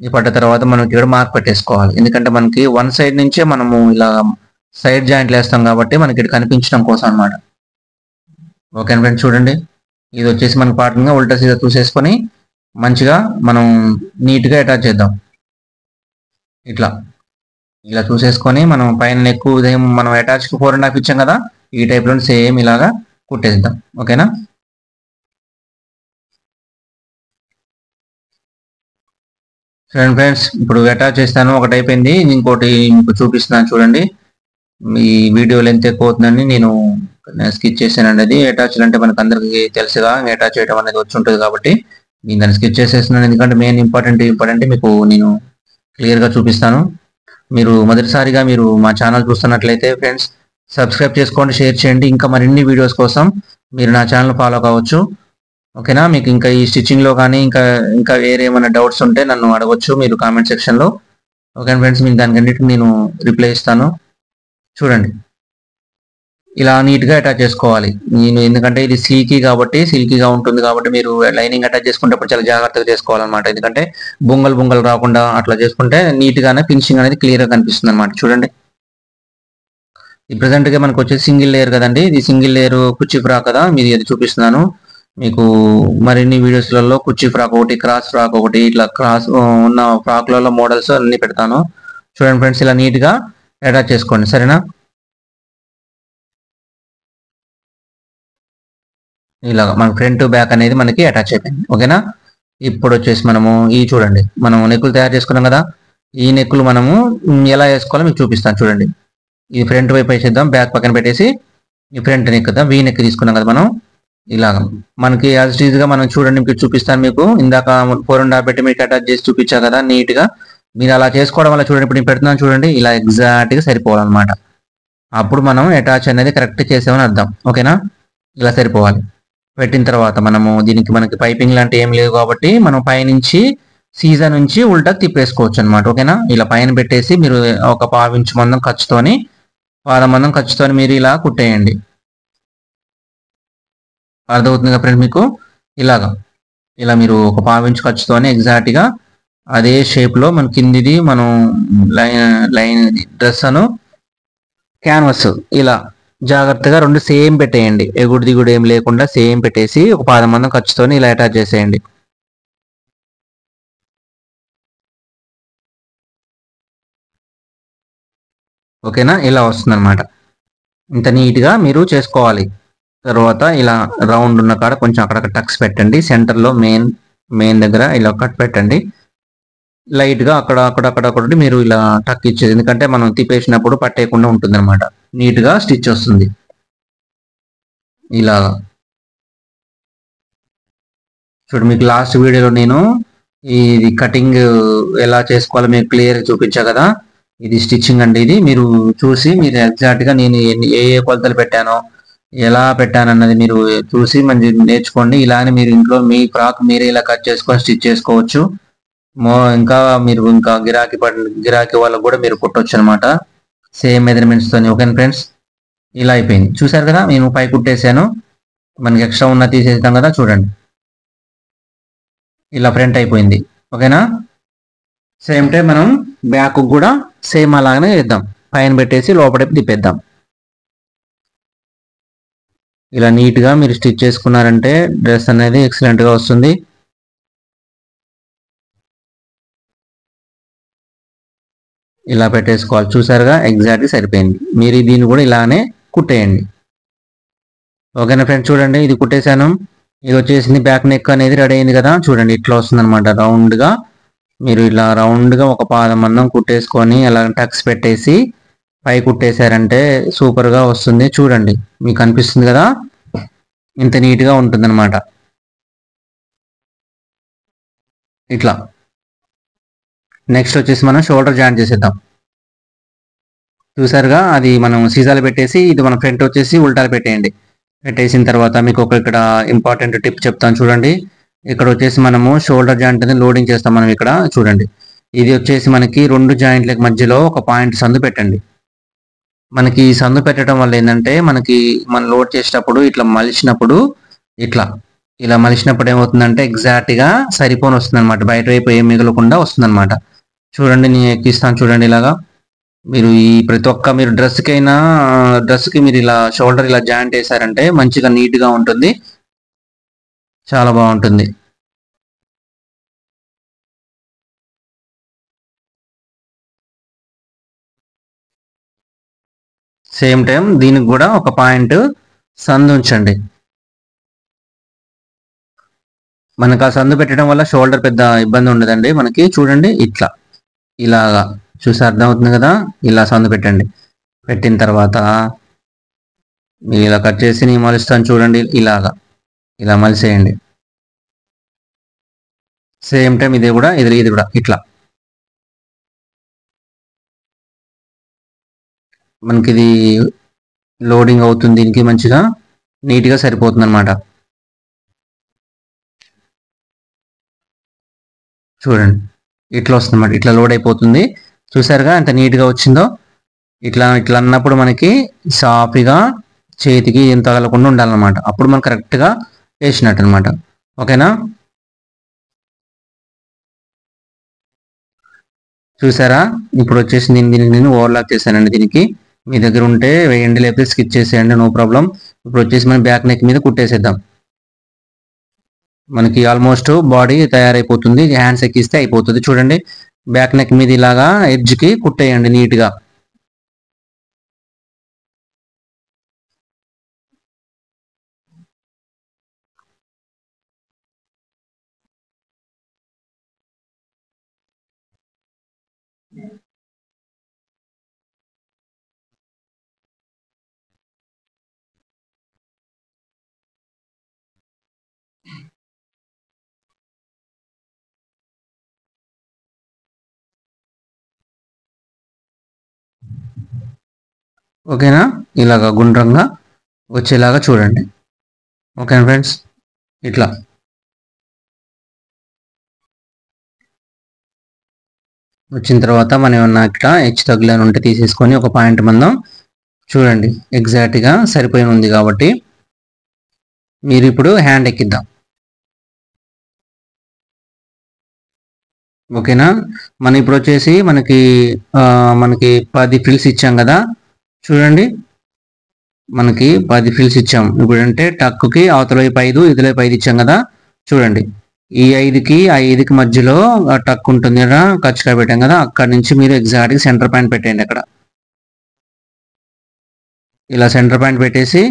ఇది పడ్డ తర్వాత మనం ఇక్కడ మార్క్ పెట్టేసుకోవాలి, ఎందుకంటే మనకి వన్ సైడ్ నుంచే మనము ఇలా సైడ్ జాయింట్లు వేస్తాం కాబట్టి మనకి ఇక్కడ కనిపించడం కోసం అనమాట. ఓకే ఫ్రెండ్స్, చూడండి ఇది వచ్చేసి మనకి పార్ట్గా ఉల్టా సీదా చూసేసుకొని మంచిగా మనం నీట్గా అటాచ్ చేద్దాం. ఇట్లా ఇలా చూసేసుకొని మనం పైన నెక్ ఉదయం మనం అటాచ్ 4.5 ఇచ్చాం కదా, ఈ టైప్లో సేమ్ ఇలాగా కుట్టేద్దాం. ఓకేనా, చూడండి ఫ్రెండ్స్, ఇప్పుడు అటాచ్ చేస్తాను, ఒకటి అయిపోయింది, ఇంకోటి మీకు చూపిస్తున్నాను. చూడండి, ఈ వీడియో లెంత్ ఎక్కువ అవుతుందని నేను స్కిచ్ చేశానండి. అది అటాచ్ అంటే మనకు అందరికి తెలుసుగా, అటాచ్ చేయడం అనేది వచ్చి ఉంటుంది కాబట్టి నేను దాన్ని స్కిచ్ చేసేస్తున్నాను, ఎందుకంటే మెయిన్ ఇంపార్టెంట్ మీకు నేను క్లియర్గా చూపిస్తాను. మీరు మొదటిసారిగా మీరు మా ఛానల్ చూస్తున్నట్లయితే ఫ్రెండ్స్ సబ్స్క్రైబ్ చేసుకోండి, షేర్ చేయండి. ఇంకా మరిన్ని వీడియోస్ కోసం మీరు నా ఛానల్ ఫాలో కావచ్చు. ఓకేనా, మీకు ఇంకా ఈ స్టిచ్చింగ్లో కానీ ఇంకా వేరే ఏమైనా డౌట్స్ ఉంటే నన్ను అడగొచ్చు మీరు కామెంట్ సెక్షన్లో. ఓకే ఫ్రెండ్స్, మీకు దానికన్నిటికీ నేను రిప్లై ఇస్తాను. చూడండి, ఇలా నీట్గా అటాచ్ చేసుకోవాలి. నేను ఎందుకంటే ఇది సిల్కీగా ఉంటుంది కాబట్టి మీరు లైనింగ్ అటాచ్ చేసుకునేటప్పుడు చాలా జాగ్రత్తగా చేసుకోవాలన్నమాట, ఎందుకంటే బొంగలు రాకుండా అట్లా చేసుకుంటే నీట్గానే ఫినిషింగ్ అనేది క్లియర్గా కనిపిస్తుంది అనమాట. చూడండి, ఈ ప్రెసెంట్గా మనకు వచ్చేసి సింగిల్ లేయర్ కదండి, ఇది సింగిల్ లేయర్ కుర్చీ ఫ్రాక్ కదా, మీరు ఇది చూపిస్తున్నాను. మీకు మరిన్ని వీడియోస్లలో కుర్చీ ఫ్రాక్ ఒకటి, క్రాస్ ఫ్రాక్ ఒకటి, ఇట్లా క్రాస్ ఉన్న ఫ్రాక్లలో మోడల్స్ అన్ని పెడతాను. చూడండి ఫ్రెండ్స్, ఇలా నీట్గా అటాచ్ చేసుకోండి, సరేనా. ఇలాగ మన ఫ్రంట్ బ్యాక్ అనేది మనకి అటాచ్ అయిపోయింది. ఓకేనా, ఇప్పుడు వచ్చేసి మనము ఈ చూడండి మనం నెక్కులు తయారు చేసుకున్నాం కదా, ఈ నెక్కులు మనము ఎలా వేసుకోవాలో మీకు చూపిస్తాను. చూడండి, ఈ ఫ్రంట్ వైపు వేసేద్దాం, బ్యాక్ పక్కన పెట్టేసి ఈ ఫ్రంట్ నెక్ కదా, వీ నెక్ తీసుకున్నాం కదా మనం, ఇలాగ మనకి యాజ్ ఇట్ గా మనం చూడండి, మీకు చూపిస్తాను. మీకు ఇందాక 4.5 పెట్టి మీకు అటాచ్ చేసి చూపించా కదా, నీట్ గా మీరు అలా చేసుకోవడం వల్ల చూడండి, ఇప్పుడు నేను పెడుతున్నాను చూడండి, ఇలా ఎగ్జాక్ట్ గా సరిపోవాలన్నమాట. అప్పుడు మనం అటాచ్ అనేది కరెక్ట్ చేసామని అర్థం. ఓకేనా, ఇలా సరిపోవాలి. పెట్టిన తర్వాత మనకి పైపింగ్ లాంటి ఏం లేవు కాబట్టి మనం పైనుంచి సీజా నుంచి ఉల్టా తిప్పేసుకోవచ్చు అనమాట. ఓకేనా, ఇలా పైన పెట్టేసి మీరు ఒక 1/2 ఇంచ్ మందం ఖర్చుతోని మీరు ఇలా కుట్టేయండి. అర్థమవుతుంది కదా ఫ్రెండ్ మీకు, ఇలా మీరు ఒక 1/2 ఇంచ్ ఖర్చుతోని ఎగ్జాక్ట్ గా అదే షేప్ లో మన కిందిది మనం లైన్ డ్రెస్ అను క్యాన్వస్ ఇలా జాగ్రత్తగా రెండు సేమ్ పెట్టేయండి, ఎగుడు దిగుడు ఏం లేకుండా సేమ్ పెట్టేసి ఒక 10 మందం ఖర్చుతోని ఇలా అటాచ్ చేసేయండి. ఓకేనా, ఇలా వస్తుంది అనమాట. ఇంత నీట్గా మీరు చేసుకోవాలి. తర్వాత ఇలా రౌండ్ ఉన్న కాడ కొంచెం అక్కడక్కడ టక్స్ పెట్టండి, సెంటర్లో మెయిన్ దగ్గర ఇలా కట్ పెట్టండి. లైట్గా అక్కడొకటి మీరు ఇలా టక్ ఇచ్చేది, ఎందుకంటే మనం తిప్పేసినప్పుడు పట్టేయకుండా ఉంటుంది అనమాట, నీట్గా స్టిచ్ వస్తుంది. ఇలా చూడు, మీకు లాస్ట్ వీడియోలో నేను ఇది కటింగ్ ఎలా చేసుకోవాలో మీకు క్లియర్ చూపించా కదా, ఇది స్టిచ్చింగ్ అండి. ఇది మీరు చూసి మీరు ఎగ్జాక్ట్గా నేను ఏ కొలతలు పెట్టానో ఎలా పెట్టాను అన్నది మీరు చూసి మంచి నేర్చుకోండి. ఇలానే మీరు ఇంట్లో మీ ఫ్రాక్ మీరే ఇలా కట్ చేసుకొని స్టిచ్ చేసుకోవచ్చు. ఇంకా మీరు గిరాకీ వాళ్ళకు కూడా మీరు కుట్టవచ్చు అనమాట, సేమ్ మెజర్మెంట్స్ తోని. ఓకే ఫ్రెండ్స్, ఇలా అయిపోయింది. చూసారు కదా, నేను పై కుట్టేసాను, మనకి ఎక్స్ట్రా ఉన్న తీసేస్తాం కదా. చూడండి, ఇలా ఫ్రంట్ అయిపోయింది. ఓకేనా, సేమ్ టైం మనం బ్యాక్ కూడా సేమ్ అలాగనే చేద్దాం, పైన పెట్టేసి లోపల తిప్పేద్దాం. ఇలా నీట్గా మీరు స్టిచ్ చేసుకున్నారంటే డ్రెస్ అనేది ఎక్సలెంట్గా వస్తుంది. ఇలా పెట్టేసుకోవాలి. చూసారుగా, ఎగ్జాక్ట్గా సరిపోయింది. మీరు దీన్ని కూడా ఇలానే కుట్టేయండి. ఓకేనా ఫ్రెండ్స్, చూడండి ఇది కుట్టేశాను, ఇది వచ్చేసింది. బ్యాక్ నెక్ అనేది రెడీ అయింది కదా, చూడండి ఇట్లా వస్తుంది అనమాట రౌండ్గా. మీరు ఇలా రౌండ్గా ఒక 10 మందం కుట్టేసుకొని అలా టక్స్ పెట్టేసి పై కుట్టేశారంటే సూపర్గా వస్తుంది. చూడండి, మీకు అనిపిస్తుంది కదా, ఇంత నీట్గా ఉంటుంది అనమాట. ఇట్లా నెక్స్ట్ వచ్చేసి మనం షోల్డర్ జాయింట్ చేసేద్దాం. చూసారుగా, అది మనం సీసాలు పెట్టేసి ఇది మన ఫ్రంట్ వచ్చేసి ఉల్టాలు పెట్టేయండి. పెట్టేసిన తర్వాత మీకు ఇక్కడ ఇంపార్టెంట్ టిప్ చెప్తాను చూడండి. ఇక్కడ వచ్చేసి మనము షోల్డర్ జాయింట్ అనేది లోడింగ్ చేస్తాం. మనం ఇక్కడ చూడండి, ఇది వచ్చేసి మనకి 2 జాయింట్ల మధ్యలో ఒక పాయింట్ సందు పెట్టండి. మనకి ఈ సందు పెట్టడం వల్ల ఏంటంటే మనకి మనం లోడ్ చేసేటప్పుడు ఇట్లా మలిచినప్పుడు ఇలా మలిచినప్పుడు ఏమవుతుందంటే ఎగ్జాక్ట్ గా సరిపోని వస్తుంది అనమాట. బయట వైపు ఏం మిగలకుండా వస్తుంది అనమాట. చూడండి, నేను ఎక్కిస్తాను చూడండి. ఇలాగా మీరు ఈ ప్రతి ఒక్క మీరు డ్రెస్కి మీరు ఇలా షోల్డర్ ఇలా జాయింట్ వేసారంటే మంచిగా నీట్ గా ఉంటుంది, చాలా బాగుంటుంది. సేమ్ టైం దీనికి కూడా ఒక పాయింట్ సందు ఉంచండి. మనకు ఆ సందు పెట్టడం వల్ల షోల్డర్ పెద్ద ఇబ్బంది ఉండదండి మనకి. చూడండి, ఇలాగా చూసి అర్థమవుతుంది కదా. ఇలా సందు పెట్టండి. పెట్టిన తర్వాత మీరు ఇలా కట్ చేసి నేను మలుస్తాను చూడండి. ఇలా మలిసేయండి. సేమ్ టైం ఇది కూడా ఇట్లా మనకి ఇది లోడింగ్ అవుతుంది. దీనికి మంచిగా నీట్గా సరిపోతుంది అనమాట. చూడండి, ఇట్లా వస్తుంది అన్నమాట. ఇట్లా లోడ్ అయిపోతుంది. చూసారుగా ఎంత నీట్గా వచ్చిందో. ఇట్లా అన్నప్పుడు మనకి సాఫీగా చేతికి ఏం తగలకుండా ఉండాలన్నమాట. అప్పుడు మనం కరెక్ట్గా వేసినట్టు అనమాట. ఓకేనా? చూసారా, ఇప్పుడు వచ్చేసి దీనికి నేను ఓవర్లాక్ చేశానండి. దీనికి మీ దగ్గర ఉంటే వేయండి, లేకపోతే స్కిప్ చేసేయండి, నో ప్రాబ్లం. ఇప్పుడు వచ్చేసి మనం బ్యాక్ నెక్ మీద కుట్టేసేద్దాం. మనకి ఆల్మోస్ట్ బాడీ తయారైపోతుంది. హ్యాండ్స్ ఎక్కిస్తే అయిపోతుంది. చూడండి, బ్యాక్ నెక్ మీద ఇలాగా ఎడ్జ్కి కుట్టేయండి నీట్గా. ఓకేనా? ఇలాగా గుండ్రంగా వచ్చేలాగా చూడండి. ఓకేనా ఫ్రెండ్స్? ఇట్లా వచ్చిన తర్వాత మనం ఏమన్నా ఇట్లా హెచ్చు తగ్గులని ఉంటే తీసేసుకొని ఒక పాయింట్ మందం చూడండి ఎగ్జాక్ట్గా సరిపోయి ఉంది. కాబట్టి మీరు ఇప్పుడు హ్యాండ్ ఎక్కిద్దాం. ఓకేనా? మనం ఇప్పుడు వచ్చేసి మనకి 10 ఫ్రిల్స్ ఇచ్చాం కదా. చూడండి, మనకి 10 ఫ్రిల్స్ ఇచ్చాం. ఇప్పుడు అంటే టక్కుకి అవతల వైపు 5, ఇదిలో 5 ఇచ్చాం కదా. చూడండి, ఈ 5కి మధ్యలో టక్ ఉంటుంది కదా, ఖర్చుగా పెట్టాం కదా. అక్కడ నుంచి మీరు ఎగ్జాక్ట్గా సెంటర్ పాయింట్ పెట్టండి. అక్కడ ఇలా సెంటర్ పాయింట్ పెట్టేసి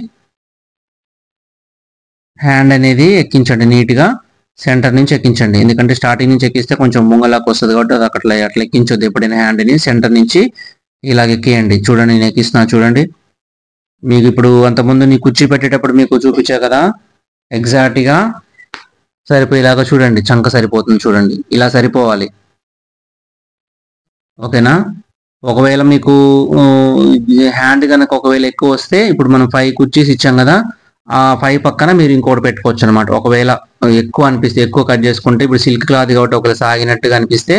హ్యాండ్ అనేది ఎక్కించండి నీట్గా. సెంటర్ నుంచి ఎక్కించండి. ఎందుకంటే స్టార్టింగ్ నుంచి ఎక్కిస్తే కొంచెం ముంగలాకు వస్తుంది కాబట్టి అది అట్లా ఎక్కించొద్దు. ఎప్పుడైనా హ్యాండ్ని సెంటర్ నుంచి ఇలాగ ఎక్కియండి. చూడండి, నేను ఎక్కిస్తున్నా చూడండి. మీకు ఇప్పుడు అంతకుముందు నీ కుర్చీ పెట్టేటప్పుడు మీకు చూపించా కదా, ఎగ్జాక్ట్గా సరిపోయేలాగా చూడండి. చంక సరిపోతుంది చూడండి, ఇలా సరిపోవాలి. ఓకేనా? ఒకవేళ మీకు హ్యాండ్ కనుక ఒకవేళ ఎక్కువ వస్తే ఇప్పుడు మనం 5 కుర్చీస్ ఇచ్చాం కదా, ఆ 5 పక్కన మీరు ఇంకోటి పెట్టుకోవచ్చు అనమాట. ఒకవేళ ఎక్కువ అనిపిస్తే ఎక్కువ కట్ చేసుకుంటే, ఇప్పుడు సిల్క్ క్లాత్ కాబట్టి ఒకవేళ సాగినట్టుగా అనిపిస్తే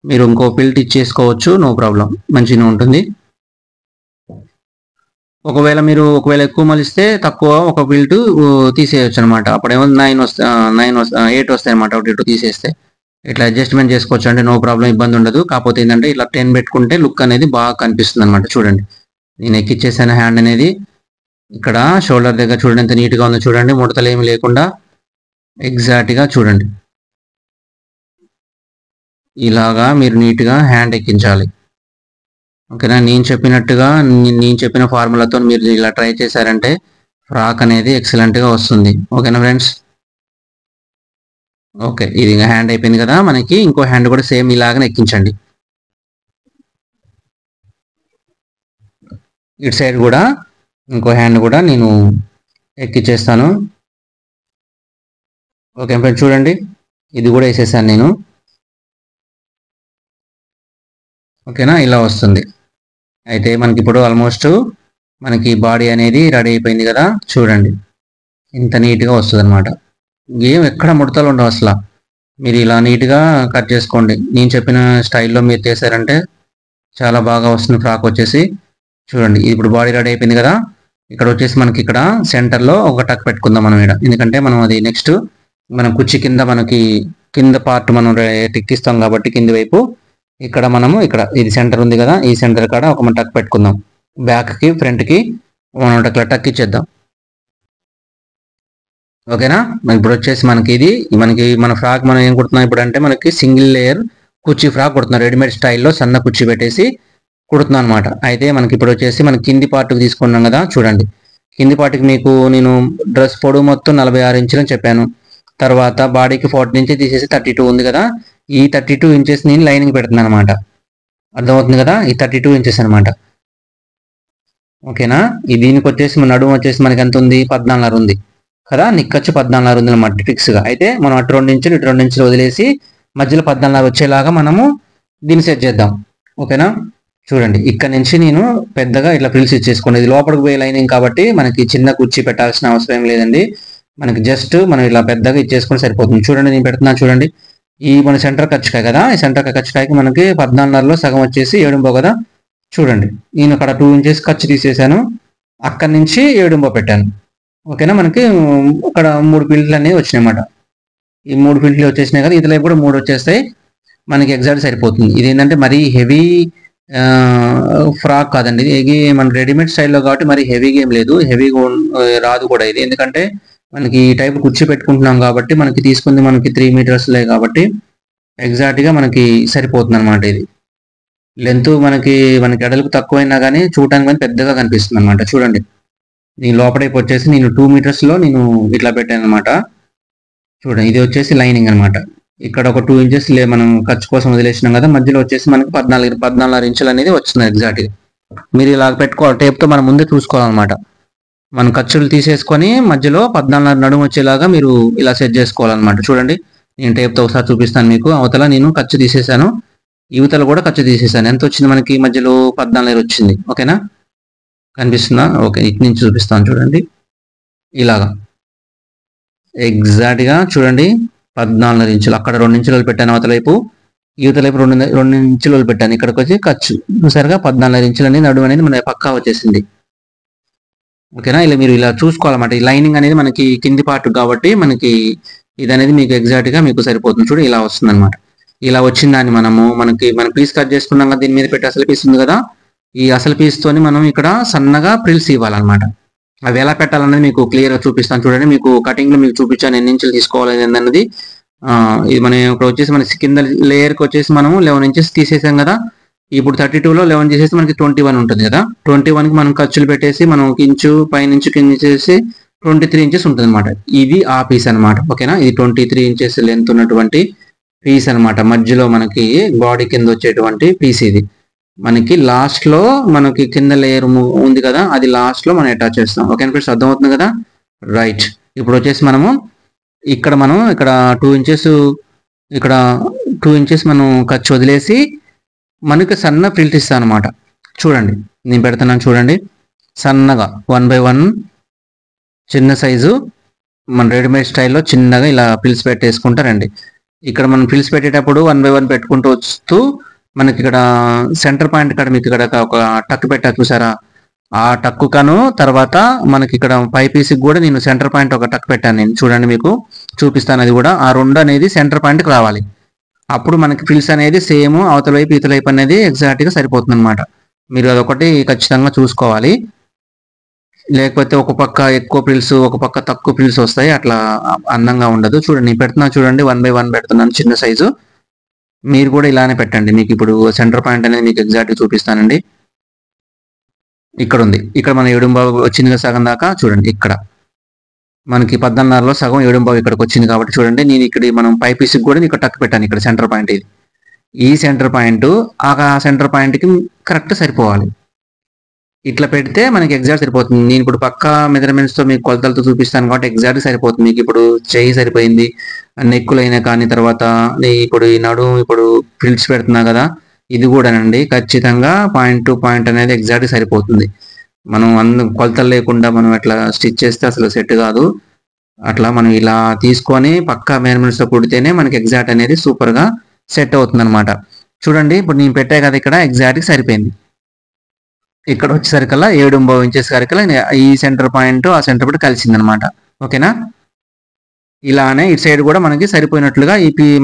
మీరు ఇంకో పిల్ట్ ఇచ్చేసుకోవచ్చు, నో ప్రాబ్లం, మంచిగా ఉంటుంది. ఒకవేళ ఎక్కువ మలిస్తే తక్కువ ఒక పిల్ట్ తీసేయచ్చు అనమాట. అప్పుడేమో 8 వస్తాయి అనమాట. ఒకటి ఇటు తీసేస్తే ఇట్లా అడ్జస్ట్మెంట్ చేసుకోవచ్చు అంటే నో ప్రాబ్లం, ఇబ్బంది ఉండదు. కాకపోతే ఏంటంటే ఇట్లా 10 పెట్టుకుంటే లుక్ అనేది బాగా కనిపిస్తుంది అనమాట. చూడండి, నేను ఎక్కిచ్చేసాను హ్యాండ్ అనేది. ఇక్కడ షోల్డర్ దగ్గర చూడండి ఎంత నీట్గా ఉందో చూడండి, ముడతలు ఏమి లేకుండా ఎగ్జాక్ట్గా చూడండి. ఇలాగా మీరు నీట్గా హ్యాండ్ ఎక్కించాలి. ఓకేనా? నేను చెప్పిన ఫార్ములాతో మీరు ఇలా ట్రై చేశారంటే ఫ్రాక్ అనేది ఎక్సలెంట్గా వస్తుంది. ఓకేనా ఫ్రెండ్స్? ఓకే, ఇది హ్యాండ్ అయిపోయింది కదా. మనకి ఇంకో హ్యాండ్ కూడా సేమ్ ఇలాగనే ఎక్కించండి. ఇటు సైడ్ కూడా ఇంకో హ్యాండ్ కూడా నేను ఎక్కిచ్చేస్తాను. ఓకే ఫ్రెండ్స్, చూడండి, ఇది కూడా వేసేసాను నేను. ఓకేనా? ఇలా వస్తుంది. అయితే మనకి ఇప్పుడు ఆల్మోస్ట్ మనకి బాడీ అనేది రెడీ అయిపోయింది కదా, చూడండి ఇంత నీట్గా వస్తుంది అనమాట. ఏం ఎక్కడ ముడతలు ఉండవు అసలు. మీరు ఇలా నీట్గా కట్ చేసుకోండి. నేను చెప్పిన స్టైల్లో మీరు చేశారంటే చాలా బాగా వస్తుంది ఫ్రాక్ వచ్చేసి. చూడండి ఇప్పుడు బాడీ రెడీ అయిపోయింది కదా. ఇక్కడ వచ్చేసి మనకి ఇక్కడ సెంటర్లో ఒక టక్ పెట్టుకుందాం మనం ఇక్కడ, ఎందుకంటే మనం అది నెక్స్ట్ మనం కుర్చీ కింద మనకి కింద పార్ట్ మనం టిక్కిస్తాం కాబట్టి కింది వైపు ఇక్కడ మనము ఇక్కడ ఇది సెంటర్ ఉంది కదా, ఈ సెంటర్ కాడ ఒక మనం టక్ పెట్టుకుందాం. బ్యాక్కి ఫ్రంట్కి మనం ఇట్లా టక్ ఇచ్చేద్దాం. ఓకేనా. ఇప్పుడు వచ్చేసి మనకి ఇది మనకి మన ఫ్రాక్ మనం ఏం కుడుతున్నాం ఇప్పుడు అంటే మనకి సింగిల్ లేయర్ కుర్చీ ఫ్రాక్ కుడుతున్నాం. రెడీమేడ్ స్టైల్లో సన్న కుర్చీ పెట్టేసి కుడుతున్నాం అనమాట. అయితే మనకి ఇప్పుడు వచ్చేసి మన కింది పార్ట్కి తీసుకున్నాం కదా, చూడండి కింది పార్ట్కి మీకు నేను డ్రెస్ పొడవు మొత్తం 46 ఇంచులు అని చెప్పాను. తర్వాత బాడీకి 40 నుంచి తీసేసి 32 ఉంది కదా, ఈ 32 ఇంచెస్ నేను లైనింగ్ పెడుతున్నాను అనమాట. అర్థమవుతుంది కదా, ఈ 32 ఇంచెస్ అనమాట. ఓకేనా. ఈ దీనికి వచ్చేసి మన నడుము వచ్చేసి మనకి ఎంత ఉంది, 14.5 ఉంది కదా, నిక్కచ్చు 14.5 ఉంది అనమాట ఫిక్స్గా. అయితే మనం అటు 2 ఇంచులు ఇటు 2 ఇంచులు వదిలేసి మధ్యలో 14.5 వచ్చేలాగా మనము దీన్ని సెట్ చేద్దాం. ఓకేనా. చూడండి ఇక్కడ నుంచి నేను పెద్దగా ఇట్లా ఫ్రిల్స్ ఇచ్చేసుకోండి. ఇది లోపలికి పోయే లైనింగ్ కాబట్టి మనకి చిన్న కుర్చీ పెట్టాల్సిన అవసరం ఏం లేదండి. మనకి జస్ట్ మనం ఇలా పెద్దగా ఇచ్చేసుకొని సరిపోతుంది. చూడండి నేను పెడుతున్నాను చూడండి. ఈ మన సెంటర్ కచ్చికాయ కదా, ఈ సెంటర్ కచ్చికాయకి మనకి 14.5లో సగం వచ్చేసి 7.5 కదా. చూడండి నేను అక్కడ 2 ఇంచెస్ ఖర్చు తీసేసాను, అక్కడి నుంచి 7.5 పెట్టాను. ఓకేనా. మనకి అక్కడ 3 ఫిల్ట్లు అనేవి వచ్చినాయి అన్నమాట. ఈ 3 ఫిల్ట్లు వచ్చేసినాయి కదా, ఇదిలో కూడా 3 వచ్చేస్తాయి. మనకి ఎగ్జాక్ట్ సరిపోతుంది. ఇది ఏంటంటే మరీ హెవీ ఫ్రాక్ కాదండి, ఇది మన రెడీమేడ్ స్టైల్లో కాబట్టి మరి హెవీగా ఏం లేదు, హెవీగా రాదు కూడా ఇది. ఎందుకంటే మనకి ఈ టైప్ కుర్చీ పెట్టుకుంటున్నాం కాబట్టి మనకి తీసుకుంది మనకి 3 మీటర్స్లే కాబట్టి ఎగ్జాక్ట్గా మనకి సరిపోతుంది అనమాట. ఇది లెంత్ మనకి ఎడలకు తక్కువైనా కానీ చూడటానికి కానీ పెద్దగా కనిపిస్తుంది అనమాట. చూడండి దీని లోపలైపు వచ్చేసి నేను 2 మీటర్స్లో నేను ఇట్లా పెట్టాను అనమాట. చూడండి ఇది వచ్చేసి లైనింగ్ అనమాట. ఇక్కడ ఒక 2 ఇంచెస్ మనం ఖర్చు కోసం వదిలేసినాం కదా, మధ్యలో వచ్చేసి మనకి 14.5 ఇంచులు అనేది వస్తుంది ఎగ్జాక్ట్గా. మీరు ఇలా పెట్టుకోవాలి, టేప్తో మనం ముందే చూసుకోవాలన్నమాట. మనం ఖర్చులు తీసేసుకొని మధ్యలో 14.5 నడుము వచ్చేలాగా మీరు ఇలా సెట్ చేసుకోవాలన్నమాట. చూడండి నేను టేప్తో ఒకసారి చూపిస్తాను మీకు. అవతల నేను ఖర్చు తీసేసాను, యువతల కూడా ఖర్చు తీసేసాను. ఎంత వచ్చింది మనకి మధ్యలో 14 వచ్చింది. ఓకేనా, కనిపిస్తుందా? ఓకే, ఇటు నుంచి చూపిస్తాను చూడండి. ఇలాగా ఎగ్జాక్ట్గా చూడండి 14 ఇంచులు. అక్కడ 2 ఇంచులు పెట్టాను అవతల వైపు, యువతల వైపు 2 ఇంచులు పెట్టాను. ఇక్కడికి వచ్చి ఖర్చు చూసారుగా 14 ఇంచులు అనేది నడుము అనేది మన పక్కా వచ్చేసింది. ఓకేనా. ఇలా మీరు ఇలా చూసుకోవాలన్నమాట. ఈ లైనింగ్ అనేది మనకి కింది పార్ట్ కాబట్టి మనకి ఇది అనేది మీకు ఎగ్జాక్ట్గా మీకు సరిపోతుంది. చూడు ఇలా వస్తుంది అనమాట. ఇలా వచ్చిన దాన్ని మన పీస్ కట్ చేసుకున్నాం కదా, దీని మీద పెట్టి అసలు పీస్ ఉంది కదా, ఈ అసలు పీస్తోని మనం ఇక్కడ సన్నగా ప్రిల్స్ ఇవ్వాలన్నమాట. అవి ఎలా పెట్టాలనేది మీకు క్లియర్గా చూపిస్తాను చూడండి. మీకు కటింగ్లో మీకు చూపించాను ఎన్ని ఇంచులు తీసుకోవాలి అన్నది. ఇది మనం ఇక్కడ వచ్చేసి మన కింద లేయర్కి వచ్చేసి మనము 11 ఇంచెస్ తీసేసాం కదా, ఇప్పుడు 32లో 11 చేసేసి మనకి 21 ఉంటుంది కదా. 21కి మనం ఖర్చులు పెట్టేసి మనం ఒక ఇంచు పైనుంచి కింద చేసి 23 ఇంచెస్ ఉంటుంది అనమాట. ఇది ఆ పీస్ అనమాట. ఓకేనా. ఇది 23 ఇంచెస్ లెంత్ ఉన్నటువంటి పీస్ అనమాట. మధ్యలో మనకి బాడీ కింద వచ్చేటువంటి పీస్ ఇది. మనకి లాస్ట్ లో మనకి కింద లేయర్ ఉంది కదా, అది లాస్ట్ లో మనం అటాచ్ చేస్తాం. ఓకే ఫ్రెండ్స్, అర్థమవుతుంది కదా. రైట్. ఇప్పుడు వచ్చేసి ఇక్కడ 2 ఇంచెస్ ఇక్కడ 2 ఇంచెస్ మనం ఖర్చు వదిలేసి మనకి సన్న ప్రిల్ట్ ఇస్తాను అనమాట. చూడండి నేను పెడుతున్నాను చూడండి, సన్నగా 1/1 చిన్న సైజు మన రెడీమేడ్ స్టైల్లో చిన్నగా ఇలా పిల్స్ పెట్టేసుకుంటారండి. ఇక్కడ మనం పిల్స్ పెట్టేటప్పుడు 1/1 పెట్టుకుంటూ వస్తూ మనకి ఇక్కడ సెంటర్ పాయింట్ ఇక్కడ మీకు ఇక్కడ ఒక టక్ పెట్టా చూసారా, ఆ టక్కు కను తర్వాత మనకి ఇక్కడ పై పీస్కి కూడా నేను సెంటర్ పాయింట్ ఒక టక్ పెట్టాను. నేను చూడండి మీకు చూపిస్తాను. అది కూడా ఆ 2 అనేది సెంటర్ పాయింట్కి రావాలి. అప్పుడు మనకి ఫిల్స్ అనేది సేమ్ అవతల వైపు ఇతల వైపు అనేది ఎగ్జాక్ట్గా సరిపోతుంది అనమాట. మీరు అదొకటి ఖచ్చితంగా చూసుకోవాలి. లేకపోతే ఒక పక్క ఎక్కువ పిల్స్ ఒక పక్క తక్కువ పిల్స్ వస్తాయి, అట్లా అందంగా ఉండదు. చూడండి పెడుతున్నా చూడండి 1/1 పెడుతున్నాను చిన్న సైజు. మీరు కూడా ఇలానే పెట్టండి. మీకు ఇప్పుడు సెంటర్ పాయింట్ అనేది మీకు ఎగ్జాక్ట్గా చూపిస్తానండి. ఇక్కడ ఉంది, ఇక్కడ మన 7.5 వచ్చింది కదా సగం దాకా. చూడండి ఇక్కడ మనకి 14.5లో సగం 7.5 ఇక్కడికి వచ్చింది కాబట్టి చూడండి నేను ఇక్కడ మనం పై పీస్కి కూడా ఇక్కడ టక్ పెట్టాను. ఇక్కడ సెంటర్ పాయింట్ ఇది, ఈ సెంటర్ పాయింట్ ఆ సెంటర్ పాయింట్కి కరెక్ట్ సరిపోవాలి. ఇట్లా పెడితే మనకి ఎగ్జాక్ట్ సరిపోతుంది. నేను ఇప్పుడు పక్కా మెజర్మెంట్స్తో మీకు కొలతలతో చూపిస్తాను కాబట్టి ఎగ్జాక్ట్ సరిపోతుంది. మీకు ఇప్పుడు చెయ్యి సరిపోయింది, నెక్కులైనా కానీ తర్వాత ఇప్పుడు ఈ నడుము ఇప్పుడు ఫ్రిల్స్ పెడుతున్నా కదా, ఇది కూడానండి ఖచ్చితంగా పాయింట్ టు పాయింట్ అనేది ఎగ్జాక్ట్ సరిపోతుంది. మనం కొలతలు లేకుండా మనం అట్లా స్టిచ్ చేస్తే అసలు సెట్ కాదు. అట్లా మనం ఇలా తీసుకొని పక్కా మెజర్మెంట్స్ తో కుడితేనే మనకి ఎగ్జాక్ట్ అనేది సూపర్ గా సెట్ అవుతుంది అనమాట. చూడండి ఇప్పుడు నేను పెట్టా కదా ఇక్కడ ఎగ్జాక్ట్ సరిపోయింది. ఇక్కడ వచ్చేసరికల్లా 7.5 ఇంచెస్ వరకల్లా ఈ సెంటర్ పాయింట్ ఆ సెంటర్ పాయింట్ కలిసింది అనమాట. ఓకేనా, ఇలానే ఇటు సైడ్ కూడా మనకి సరిపోయినట్లుగా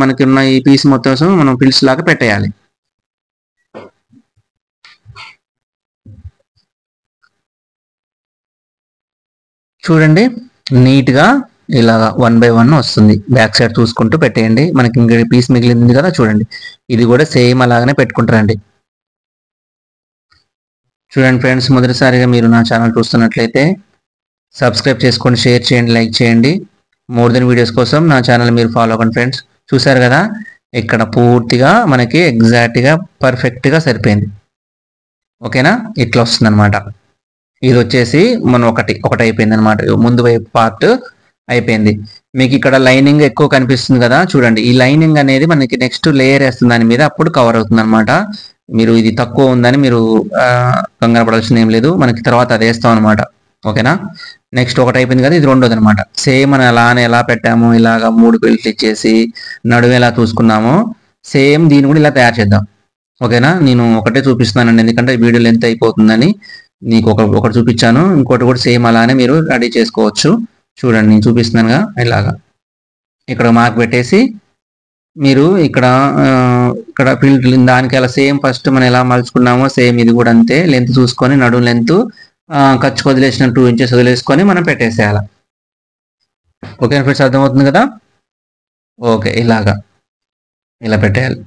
మనకి ఉన్న ఈ పీస్ మొత్తం మనం పిల్స్ లాగా పెట్టేయాలి. చూడండి నీట్ గా ఇలా 1 by 1 వస్తుంది. బ్యాక్ సైడ్ చూసుకుంటూ పెట్టేయండి. మనకి ఇంకా పీస్ మిగిలింది కదా చూడండి, ఇది కూడా సేమ్ అలాగనే పెట్టుకుంటారండి. చూడండి ఫ్రెండ్స్, మొదటిసారిగా మీరు నా ఛానల్ చూస్తున్నట్లయితే సబ్స్క్రైబ్ చేసుకోండి, షేర్ చేయండి, లైక్ చేయండి. మోర్ దెన్ వీడియోస్ కోసం నా ఛానల్ మీరు ఫాలో అవ్వండి ఫ్రెండ్స్. చూసారు కదా ఇక్కడ పూర్తిగా మనకి ఎగ్జాక్ట్గా పర్ఫెక్ట్గా సరిపోయింది. ఓకేనా, ఇట్లా వస్తుంది అనమాట. ఇది వచ్చేసి మనం ఒకటి అయిపోయింది అనమాట. ముందు వైపు పార్ట్ అయిపోయింది. మీకు ఇక్కడ లైనింగ్ ఎక్కువ కనిపిస్తుంది కదా చూడండి, ఈ లైనింగ్ అనేది మనకి నెక్స్ట్ లేయర్ వేస్తుంది దాని మీద, అప్పుడు కవర్ అవుతుంది అనమాట. మీరు ఇది తక్కువ ఉందని మీరు కంగారు పడాల్సిన ఏం లేదు, మనకి తర్వాత అది వేస్తాం అనమాట. ఓకేనా, నెక్స్ట్ ఒకటి అయిపోయింది కదా, ఇది రెండోది అనమాట. సేమ్ మనం ఎలా పెట్టాము, ఇలాగా 3 పిల్స్ ఇచ్చేసి నడుము ఎలా చూసుకున్నామో సేమ్ దీన్ని కూడా ఇలా తయారు చేద్దాం. ఓకేనా, నేను ఒకటే చూపిస్తున్నానండి ఎందుకంటే వీడియో లెంత్ అయిపోతుందని. నీకు ఒకటి చూపించాను, ఇంకోటి కూడా సేమ్ అలానే మీరు రెడీ చేసుకోవచ్చు. చూడండి నేను చూపిస్తున్నానుగా, ఇలాగా ఇక్కడ మార్క్ పెట్టేసి మీరు ఇక్కడ ఫిల్డ్ దానికి అలా సేమ్ ఫస్ట్ మనం ఎలా మలుచుకున్నామో సేమ్ ఇది కూడా అంతే. లెంత్ చూసుకొని నడుము లెంత్ ఖర్చు వదిలేసిన 2 ఇంచెస్ వదిలేసుకొని మనం పెట్టేసేయాలి. ఓకే ఫ్రెండ్స్, అర్థమవుతుంది కదా. ఓకే, ఇలా పెట్టేయాలి.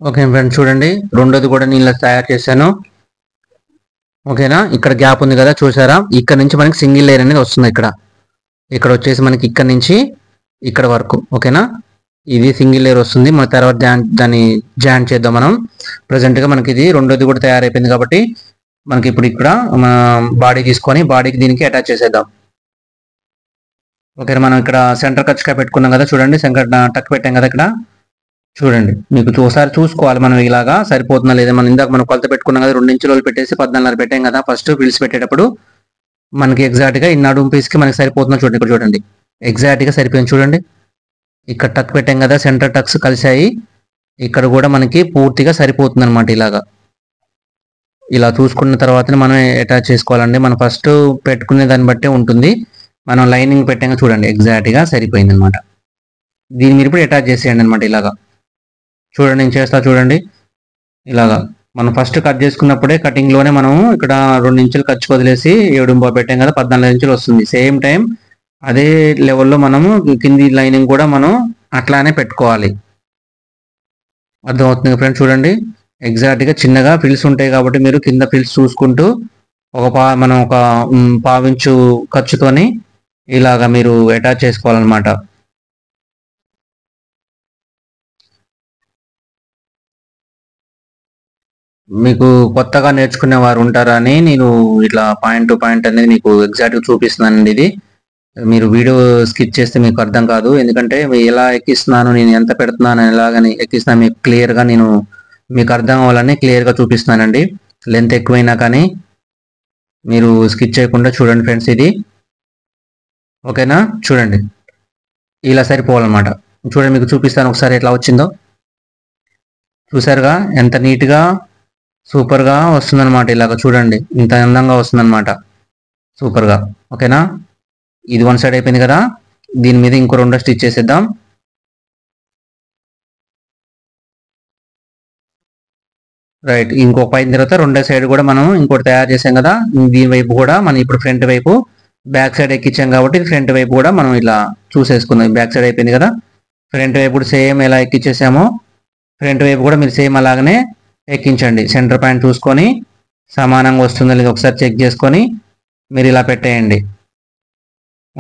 ఓకే ఫ్రెండ్స్, చూడండి రెండోది కూడా నేను ఇలా తయారు చేశాను. ఓకేనా, ఇక్కడ గ్యాప్ ఉంది కదా చూసారా, ఇక్కడ నుంచి మనకి సింగిల్ లేయర్ అనేది వస్తుంది. ఇక్కడ వచ్చేసి మనకి ఇక్కడ నుంచి ఇక్కడ వరకు. ఓకేనా, ఇది సింగిల్ లేయర్ వస్తుంది. మన తర్వాత దాన్ని జాయింట్ చేద్దాం మనం. ప్రజెంట్గా మనకి ఇది రెండోది కూడా తయారైపోయింది కాబట్టి మనకి ఇప్పుడు ఇక్కడ బాడీ తీసుకొని బాడీకి దీనికి అటాచ్ చేసేద్దాం. ఓకేనా, మనం ఇక్కడ సెంటర్ ఖర్చుగా పెట్టుకున్నాం కదా చూడండి, సెంటర్ టక్ పెట్టాం కదా ఇక్కడ. చూడండి మీకు ఒకసారి చూసుకోవాలి మనం ఇలాగా సరిపోతుందా లేదా. మనం ఇందాక మనం కొలత పెట్టుకున్నాం కదా, 2 ఇంచులు పెట్టేసి 14.5 పెట్టాం కదా ఫస్ట్ పిల్స్ పెట్టేటప్పుడు. మనకి ఎగ్జాక్ట్గా ఈ నడుము పీస్కి మనకి సరిపోతుందో చూడండి. ఇక్కడ చూడండి ఎగ్జాక్ట్గా సరిపోయింది. చూడండి ఇక్కడ టక్ పెట్టాం కదా, సెంటర్ టక్స్ కలిసాయి. ఇక్కడ కూడా మనకి పూర్తిగా సరిపోతుంది అనమాట. ఇలా చూసుకున్న తర్వాతనే మనం అటాచ్ చేసుకోవాలండి. మనం ఫస్ట్ పెట్టుకునే దాన్ని బట్టే ఉంటుంది. మనం లైనింగ్ పెట్టాక చూడండి ఎగ్జాక్ట్గా సరిపోయింది అనమాట. దీన్ని మీరు ఇప్పుడు అటాచ్ చేసేయండి అనమాట. చూడండి నేను చేస్తా చూడండి. మనం ఫస్ట్ కట్ చేసుకున్నప్పుడే కటింగ్ లోనే మనం ఇక్కడ 2 ఇంచులు ఖర్చు వదిలేసి 7.5 పెట్టాం కదా, 14 ఇంచులు వస్తుంది. సేమ్ టైం అదే లెవెల్లో మనము కింది లైనింగ్ కూడా మనం అట్లానే పెట్టుకోవాలి. అర్థమవుతుంది ఫ్రెండ్స్. చూడండి ఎగ్జాక్ట్గా చిన్నగా ఫిల్స్ ఉంటాయి కాబట్టి మీరు కింద ఫిల్స్ చూసుకుంటూ మనం ఒక 1/4 ఇంచు ఖర్చుతోని మీరు అటాచ్ చేసుకోవాలన్నమాట. మీకు కొత్తగా నేర్చుకునే వారు ఉంటారని నేను ఇట్లా పాయింట్ టు పాయింట్ అనేది మీకు ఎగ్జాక్ట్గా చూపిస్తున్నానండి. ఇది మీరు వీడియో స్కిప్ చేస్తే మీకు అర్థం కాదు. ఎందుకంటే ఎలా ఎక్కిస్తున్నాను, నేను ఎంత పెడుతున్నాను, ఎలాగని ఎక్కిస్తున్నాను మీకు క్లియర్గా నేను మీకు అర్థం అవ్వాలని క్లియర్గా చూపిస్తున్నానండి. లెంత్ ఎక్కువైనా కానీ మీరు స్కిప్ చేయకుండా చూడండి ఫ్రెండ్స్. ఇది ఓకేనా, చూడండి ఇలా సరిపోవాలన్నమాట. చూడండి మీకు చూపిస్తాను ఒకసారి ఎట్లా వచ్చిందో. చూసారుగా ఎంత నీట్గా సూపర్గా వస్తుందన్నమాట. చూడండి ఇంత అందంగా వస్తుందన్నమాట, సూపర్గా. ఓకేనా, ఇది 1 సైడ్ అయిపోయింది కదా, దీని మీద ఇంకో 2 స్టిచ్ చేసేద్దాం. రైట్, ఇంకొక అయిన తర్వాత 2వ సైడ్ కూడా మనం ఇంకోటి తయారు చేసాం కదా, దీని వైపు కూడా మనం ఇప్పుడు ఫ్రంట్ వైపు బ్యాక్ సైడ్ ఎక్కించాం కాబట్టి ఫ్రంట్ వైపు కూడా మనం ఇలా చూసేసుకుందాం. బ్యాక్ సైడ్ అయిపోయింది కదా, ఫ్రంట్ వైపు కూడా సేమ్ ఎలా ఎక్కించేసామో ఫ్రంట్ వైపు కూడా మీరు సేమ్ అలాగనే ఎక్కించండి. సెంటర్ పాయింట్ చూసుకొని సమానంగా వస్తుందో లేదో ఒకసారి చెక్ చేసుకొని మీరు ఇలా పెట్టేయండి.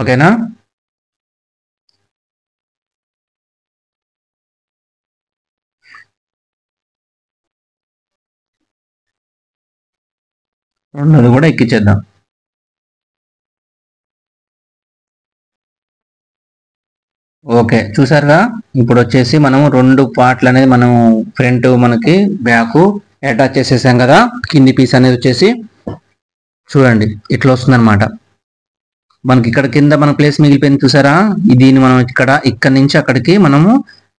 ఓకేనా? రెండోది కూడా ఎక్కించేద్దాం. ఓకే, చూసారుగా. ఇప్పుడు వచ్చేసి మనం 2 పార్ట్లు అనేది మనం ఫ్రంట్ మనకి బ్యాక్ అటాచ్ చేసేసాం కదా. కింది పీస్ అనేది వచ్చేసి చూడండి ఇట్లా వస్తుంది అనమాట. మనకి ఇక్కడ కింద మన ప్లేస్ మిగిలిపోయింది చూసారా. దీన్ని మనం ఇక్కడ నుంచి అక్కడికి మనము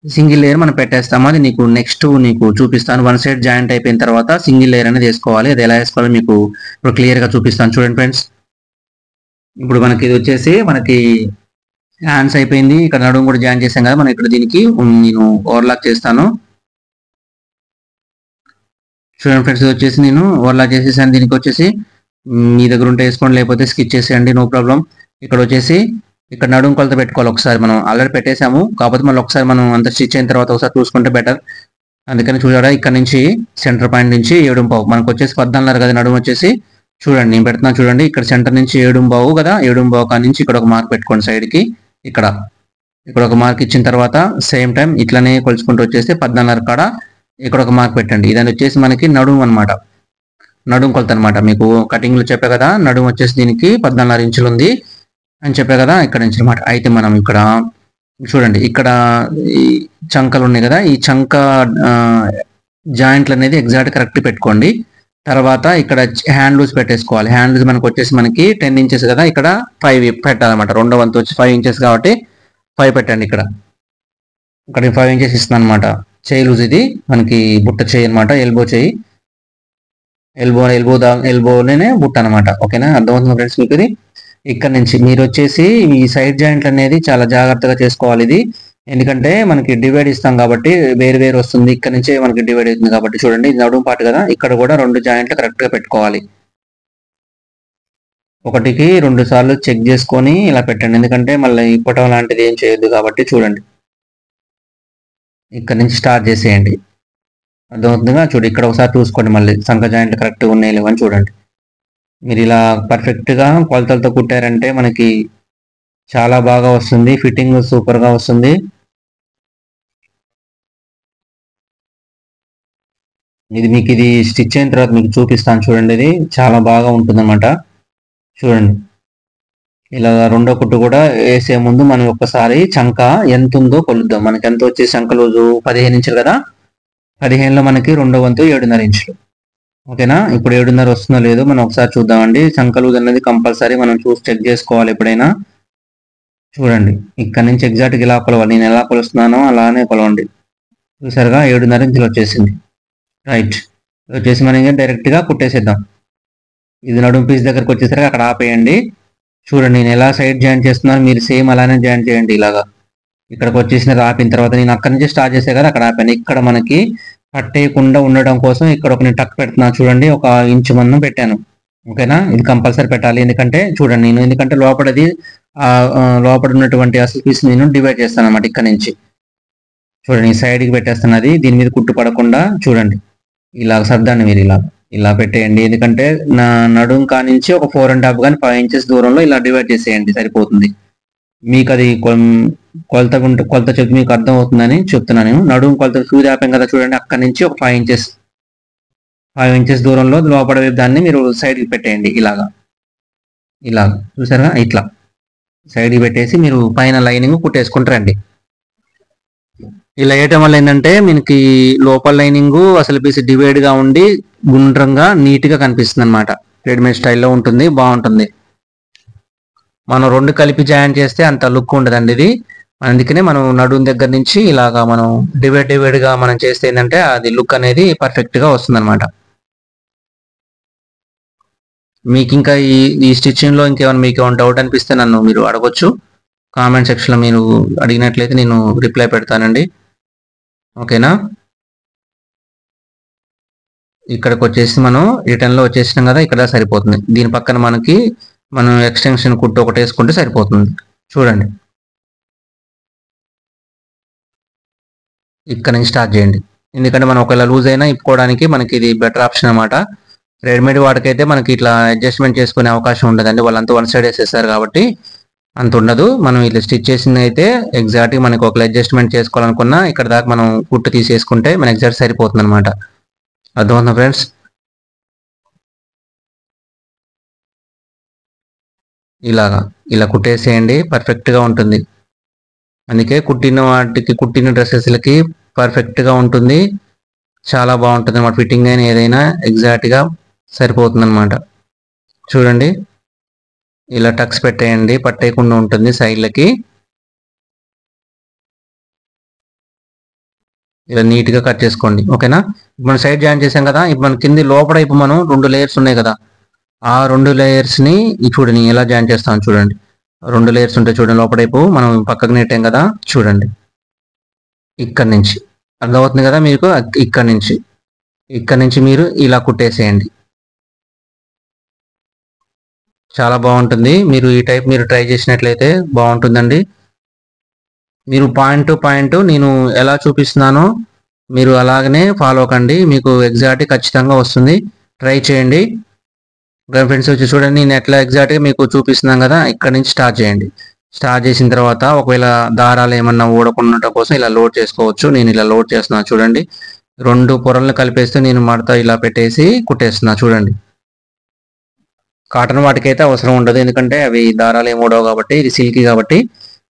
సింగిల్ లేయర్ మనం పెట్టేస్తాము. అది నీకు చూపిస్తాను. వన్ సైడ్ జాయింట్ అయిపోయిన తర్వాత సింగిల్ లేయర్ అనేది వేసుకోవాలి. అది ఎలా వేసుకోవాలో మీకు ఇప్పుడు క్లియర్ గా చూపిస్తాను. చూడండి ఫ్రెండ్స్, ఇప్పుడు మనకి ఇది వచ్చేసి మనకి హ్యాండ్స్ అయిపోయింది. ఇక్కడ నడుము కూడా జాయిన్ చేసాం కదా. మనం ఇక్కడ దీనికి నేను ఓవర్లాక్ చేస్తాను. చూడండి ఫ్రెండ్స్, ఇది వచ్చేసి నేను ఓవర్లాక్ చేసేసాను. దీనికి వచ్చేసి మీ దగ్గర ఉంటే వేసుకోండి, లేకపోతే స్కిచ్ చేసేయండి, నో ప్రాబ్లం. ఇక్కడ వచ్చేసి ఇక్కడ నడుము కొలత పెట్టుకోవాలి. ఒకసారి మనం ఆల్రెడీ పెట్టేసాము, కాకపోతే మళ్ళీ ఒకసారి మనం అంత స్టిచ్ అయిన తర్వాత ఒకసారి చూసుకుంటే బెటర్. అందుకని చూసారా, ఇక్కడ నుంచి సెంటర్ పాయింట్ నుంచి 7.5 మనకు వచ్చేసి 14.5 కదా నడుము వచ్చేసి. చూడండి నేను పెడుతున్నాను చూడండి. ఇక్కడ సెంటర్ నుంచి 7.5 కదా. 7.5 కాడ నుంచి ఇక్కడ ఒక మార్క్ పెట్టుకోండి సైడ్ కి. ఇక్కడ ఒక మార్క్ ఇచ్చిన తర్వాత సేమ్ టైం ఇట్లనే కొలుచుకుంటూ వచ్చేసి 14.5 కాడ ఇక్కడ ఒక మార్క్ పెట్టండి. ఇదని వచ్చేసి మనకి నడుము అనమాట, నడుము కొలత అనమాట. మీకు కటింగ్ లో చెప్పా కదా, నడుము వచ్చేసి దీనికి 14.5 ఇంచులు ఉంది అని చెప్పా కదా, ఇక్కడ నుంచి అనమాట. అయితే మనం ఇక్కడ చూడండి, ఇక్కడ ఈ చంకలు ఉన్నాయి కదా, ఈ చంక జాయింట్లు అనేది ఎగ్జాక్ట్ కరెక్ట్ పెట్టుకోండి. తర్వాత ఇక్కడ హ్యాండ్ లూజ్ పెట్టేసుకోవాలి. హ్యాండ్ లూజ్ మనకు వచ్చేసి మనకి 10 ఇంచెస్ కదా, ఇక్కడ 5 పెట్టాలన్నమాట. రెండో వంతు వచ్చి 5 ఇంచెస్ కాబట్టి 5 పెట్టండి. ఇక్కడ 5 ఇంచెస్ ఇస్తున్నాను అనమాట. చేయి లూజ్ ఇది మనకి బుట్ట చేయి అనమాట, ఎల్బో చేయి, ఎల్బోనే బుట్ట అనమాట. ఓకేనా, అర్థమవుతుంది ఫ్రెండ్స్ మీకు ఇది. ఇక్కడ నుంచి మీరు వచ్చేసి ఈ సైడ్ జాయింట్లు అనేది చాలా జాగ్రత్తగా చేసుకోవాలి ఇది. ఎందుకంటే మనకి డివైడ్ ఇస్తాం కాబట్టి వేరు వస్తుంది. ఇక్కడ నుంచే మనకి డివైడ్ అవుతుంది కాబట్టి చూడండి, ఇది నడుము పార్ట్ కదా. ఇక్కడ కూడా 2 జాయింట్లు కరెక్ట్ గా పెట్టుకోవాలి. 1కి 2 సార్లు చెక్ చేసుకొని ఇలా పెట్టండి. ఎందుకంటే మళ్ళీ ఇప్పటం లాంటిది ఏం చేయొద్దు కాబట్టి చూడండి, ఇక్కడ నుంచి స్టార్ట్ చేసేయండి. అర్థమవుతుందిగా. చూడు, ఇక్కడ ఒకసారి చూసుకోండి, మళ్ళీ సంఖ జాయింట్లు కరెక్ట్గా ఉన్నాయి లేవని చూడండి. మీరు ఇలా పర్ఫెక్ట్గా కొలతలతో కుట్టారంటే మనకి చాలా బాగా వస్తుంది, ఫిట్టింగ్ సూపర్గా వస్తుంది. ఇది స్టిచ్ అయిన తర్వాత మీకు చూపిస్తాను చూడండి. ఇది చాలా బాగా ఉంటుందన్నమాట. చూడండి, ఇలా రెండో కుట్టు కూడా వేసే ముందు మనం ఒక్కసారి చంక ఎంత ఉందో కొలుద్దాం. మనకి ఎంత వచ్చేసి చంక రోజు 15 ఇంచులు కదా. 15లో మనకి రెండో వంతు 7.5 ఇంచులు. ఓకేనా, ఇప్పుడు 7.5 వస్తుందో లేదో మనం ఒకసారి చూద్దామండి. చంక లూజ్ అనేది కంపల్సరీ మనం చూసి చెక్ చేసుకోవాలి ఎప్పుడైనా. చూడండి, ఇక్కడ నుంచి ఎగ్జాక్ట్గా ఇలా కొలవాలి. నేను ఎలా కొలుస్తున్నానో అలానే కొలవండి. చూసారుగా 7.5 ఇంచులు వచ్చేసింది. రైట్, వచ్చేసి మనం డైరెక్ట్గా కుట్టేసేద్దాం. ఇది నడుము పీస్ దగ్గరకు వచ్చేసరికి అక్కడ ఆపేయండి. చూడండి, నేను ఎలా సైడ్ జాయింట్ చేస్తున్నాను, మీరు సేమ్ అలానే జాయింట్ చేయండి. ఇలాగా ఇక్కడికి వచ్చేసిన ఆపిన తర్వాత నేను అక్కడి నుంచి స్టార్ట్ చేసే కదా, అక్కడ ఆపాను. ఇక్కడ మనకి పట్టేయకుండా ఉండడం కోసం ఇక్కడ నేను టక్ పెడుతున్నాను చూడండి, 1 ఇంచు మందం పెట్టాను. ఓకేనా, ఇది కంపల్సరీ పెట్టాలి. ఎందుకంటే చూడండి, ఎందుకంటే లోపల ఉన్నటువంటి అసలు పీస్ నేను డివైడ్ చేస్తాను అనమాట. ఇక్కడ నుంచి చూడండి, ఈ సైడ్కి పెట్టేస్తాను. అది దీని మీద కుట్టు పడకుండా చూడండి, ఇలా సర్దాన్ని మీరు ఇలా పెట్టేయండి. ఎందుకంటే నా నడుం కానించి ఒక 4.5 కానీ 5 ఇంచెస్ దూరంలో ఇలా డివైడ్ చేసేయండి, సరిపోతుంది. మీకు అది కొలత చెప్పి మీకు అర్థం అవుతుందని చెప్తున్నాను. నడుము కొలత సూది ఆపాం కదా చూడండి, అక్కడి నుంచి ఒక 5 ఇంచెస్ దూరంలో లోపల వైపు దాన్ని మీరు సైడ్కి పెట్టేయండి. ఇలా చూసారా, ఇట్లా సైడ్కి పెట్టేసి మీరు పైన లైనింగ్ కుట్టేసుకుంటారండి. ఇలా వేయటం వల్ల ఏంటంటే మనకి లోపల లైనింగ్ అసలు పీస్ డివైడ్ గా ఉండి గుండ్రంగా నీట్ గా కనిపిస్తుంది అనమాట. రెడీమేడ్ స్టైల్లో ఉంటుంది, బాగుంటుంది. మనం 2 కలిపి జాయిన్ చేస్తే అంత లుక్ ఉండదండి ఇది. అందుకనే మనం నడుము దగ్గర నుంచి ఇలాగా మనం డివైడ్ గా మనం చేస్తే ఏంటంటే అది లుక్ అనేది పర్ఫెక్ట్ గా వస్తుంది అనమాట. మీకు ఇంకా ఈ స్టిచ్చింగ్ లో ఇంకేమైనా డౌట్ అనిపిస్తే నన్ను మీరు అడగొచ్చు. కామెంట్ సెక్షన్ లో మీరు అడిగినట్లయితే నేను రిప్లై పెడతానండి. ఓకేనా, ఇక్కడికి వచ్చేసి మనం రిటర్న్ లో వచ్చేసినాం కదా, ఇక్కడ సరిపోతుంది. దీని పక్కన మనం ఎక్స్టెన్షన్ కుట్టు ఒకటి వేసుకుంటే సరిపోతుంది. చూడండి, ఇక్కడ నుంచి స్టార్ట్ చేయండి. ఎందుకంటే మనం ఒకవేళ లూజ్ అయినా ఇప్పుకోవడానికి మనకి ఇది బెటర్ ఆప్షన్ అనమాట. రెడీమేడ్ వాటికైతే మనకి ఇట్లా అడ్జస్ట్మెంట్ చేసుకునే అవకాశం ఉండదండి, వాళ్ళంతా వన్ సైడ్ వేసేస్తారు కాబట్టి అంత ఉండదు. మనం ఇట్లా స్టిచ్ చేసింది అయితే ఎగ్జాక్ట్గా మనకి ఒక అడ్జస్ట్మెంట్ చేసుకోవాలనుకున్నా ఇక్కడ దాకా మనం కుట్టు తీసేసుకుంటే మన ఎగ్జాక్ట్ సరిపోతుంది అనమాట. అర్థమవుతుందా ఫ్రెండ్స్? ఇలా కుట్టేసేయండి, పర్ఫెక్ట్గా ఉంటుంది. అందుకే కుట్టిన వాటికి కుట్టిన డ్రెస్సెస్లకి పర్ఫెక్ట్గా ఉంటుంది, చాలా బాగుంటుంది అన్నమాట. ఫిట్టింగ్ అయినా ఏదైనా ఎగ్జాక్ట్గా సరిపోతుంది అనమాట. చూడండి, ఇలా టక్స్ పెట్టేయండి, పట్టేయకుండా ఉంటుంది సైడ్లకి. ఇలా నీట్గా కట్ చేసుకోండి. ఓకేనా? మనం సైడ్ జాయిన్ చేసాం కదా, ఇప్పుడు మన కింది లోపల ఇప్పుడు మనం 2 లేయర్స్ ఉన్నాయి కదా, ఆ 2 లేయర్స్ని చూడండి ఎలా జాయిన్ చేస్తాను చూడండి. 2 లేయర్స్ ఉంటాయి చూడండి, లోపల వైపు మనం పక్కకు నెట్టాం కదా, చూడండి ఇక్కడ నుంచి అర్థమవుతుంది కదా మీకు. ఇక్కడ నుంచి మీరు ఇలా కుట్టేసేయండి, చాలా బాగుంటుంది. మీరు ఈ టైప్ మీరు ట్రై చేసినట్లయితే బాగుంటుందండి. మీరు పాయింట్ టు పాయింట్ నేను ఎలా చూపిస్తున్నానో మీరు అలాగనే ఫాలో కండి, మీకు ఎగ్జాక్ట్ ఖచ్చితంగా వస్తుంది. ట్రై చేయండి ఫ్రెండ్స్. వచ్చి చూడండి, నేను ఎట్లా ఎగ్జాక్ట్గా మీకు చూపిస్తున్నాను కదా, ఇక్కడ నుంచి స్టార్ట్ చేయండి. స్టార్ట్ చేసిన తర్వాత ఒకవేళ దారాలు ఏమన్నా ఊడకుండా కోసం ఇలా లోడ్ చేసుకోవచ్చు. నేను ఇలా లోడ్ చేస్తున్నాను చూడండి. 2 పొరలను కలిపేస్తే నేను మడత ఇలా పెట్టేసి కుట్టేస్తున్నా చూడండి. కాటన్ వాటికైతే అవసరం ఉండదు, ఎందుకంటే అవి దారాలు ఏమి ఊడవు కాబట్టి, ఇది సిల్కీ కాబట్టి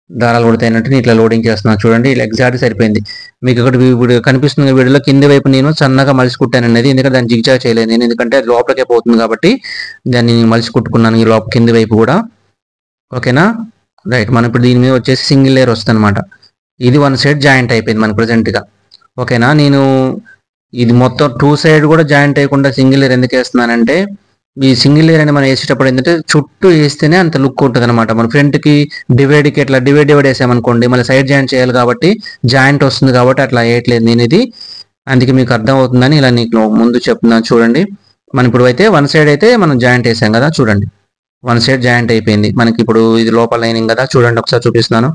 దారాలు ఉడతాయినట్టు నేను ఇట్లా లోడింగ్ చేస్తున్నాను చూడండి. ఇలా ఎగ్జాక్ట్ సరిపోయింది. మీకు ఇక్కడ కనిపిస్తున్న వీడియోలో కింది వైపు నేను సన్నగా మలిసి కుట్టాను అనేది, ఎందుకంటే దాన్ని జిగ్జాగ్ చేయలేదు నేను, ఎందుకంటే అది లోపలికే పోతుంది కాబట్టి దాన్ని మలిసి కుట్టుకున్నాను ఈ కింది వైపు కూడా. ఓకేనా? రైట్. మనం ఇప్పుడు దీని మీద వచ్చేసి సింగిల్ లేయర్ వస్తుంది అనమాట. ఇది 1 సైడ్ జాయింట్ అయిపోయింది మనకు ప్రజెంట్గా. ఓకేనా? నేను ఇది మొత్తం 2 సైడ్ కూడా జాయింట్ అయ్యకుండా సింగిల్ లేయర్ ఎందుకు వేస్తున్నానంటే, ఈ సింగిల్ లేయర్ అని మనం వేసేటప్పుడు ఏంటంటే చుట్టూ వేస్తేనే అంత లుక్ ఉంటుంది అనమాట. మన ఫ్రంట్కి డివైడ్కి ఎట్లా డివైడ్ వేసామనుకోండి, మళ్ళీ సైడ్ జాయింట్ చేయాలి కాబట్టి జాయింట్ వస్తుంది కాబట్టి అట్లా వేయట్లేదు నేను ఇది. అందుకే మీకు అర్థం అవుతుందని ఇలా నీకు ముందు చెప్తున్నాను చూడండి. మనం ఇప్పుడు అయితే 1 సైడ్ అయితే మనం జాయింట్ వేసాం కదా, చూడండి 1 సైడ్ జాయింట్ అయిపోయింది మనకి. ఇప్పుడు ఇది లోపల లైనింగ్ కదా, చూడండి ఒకసారి చూపిస్తున్నాను.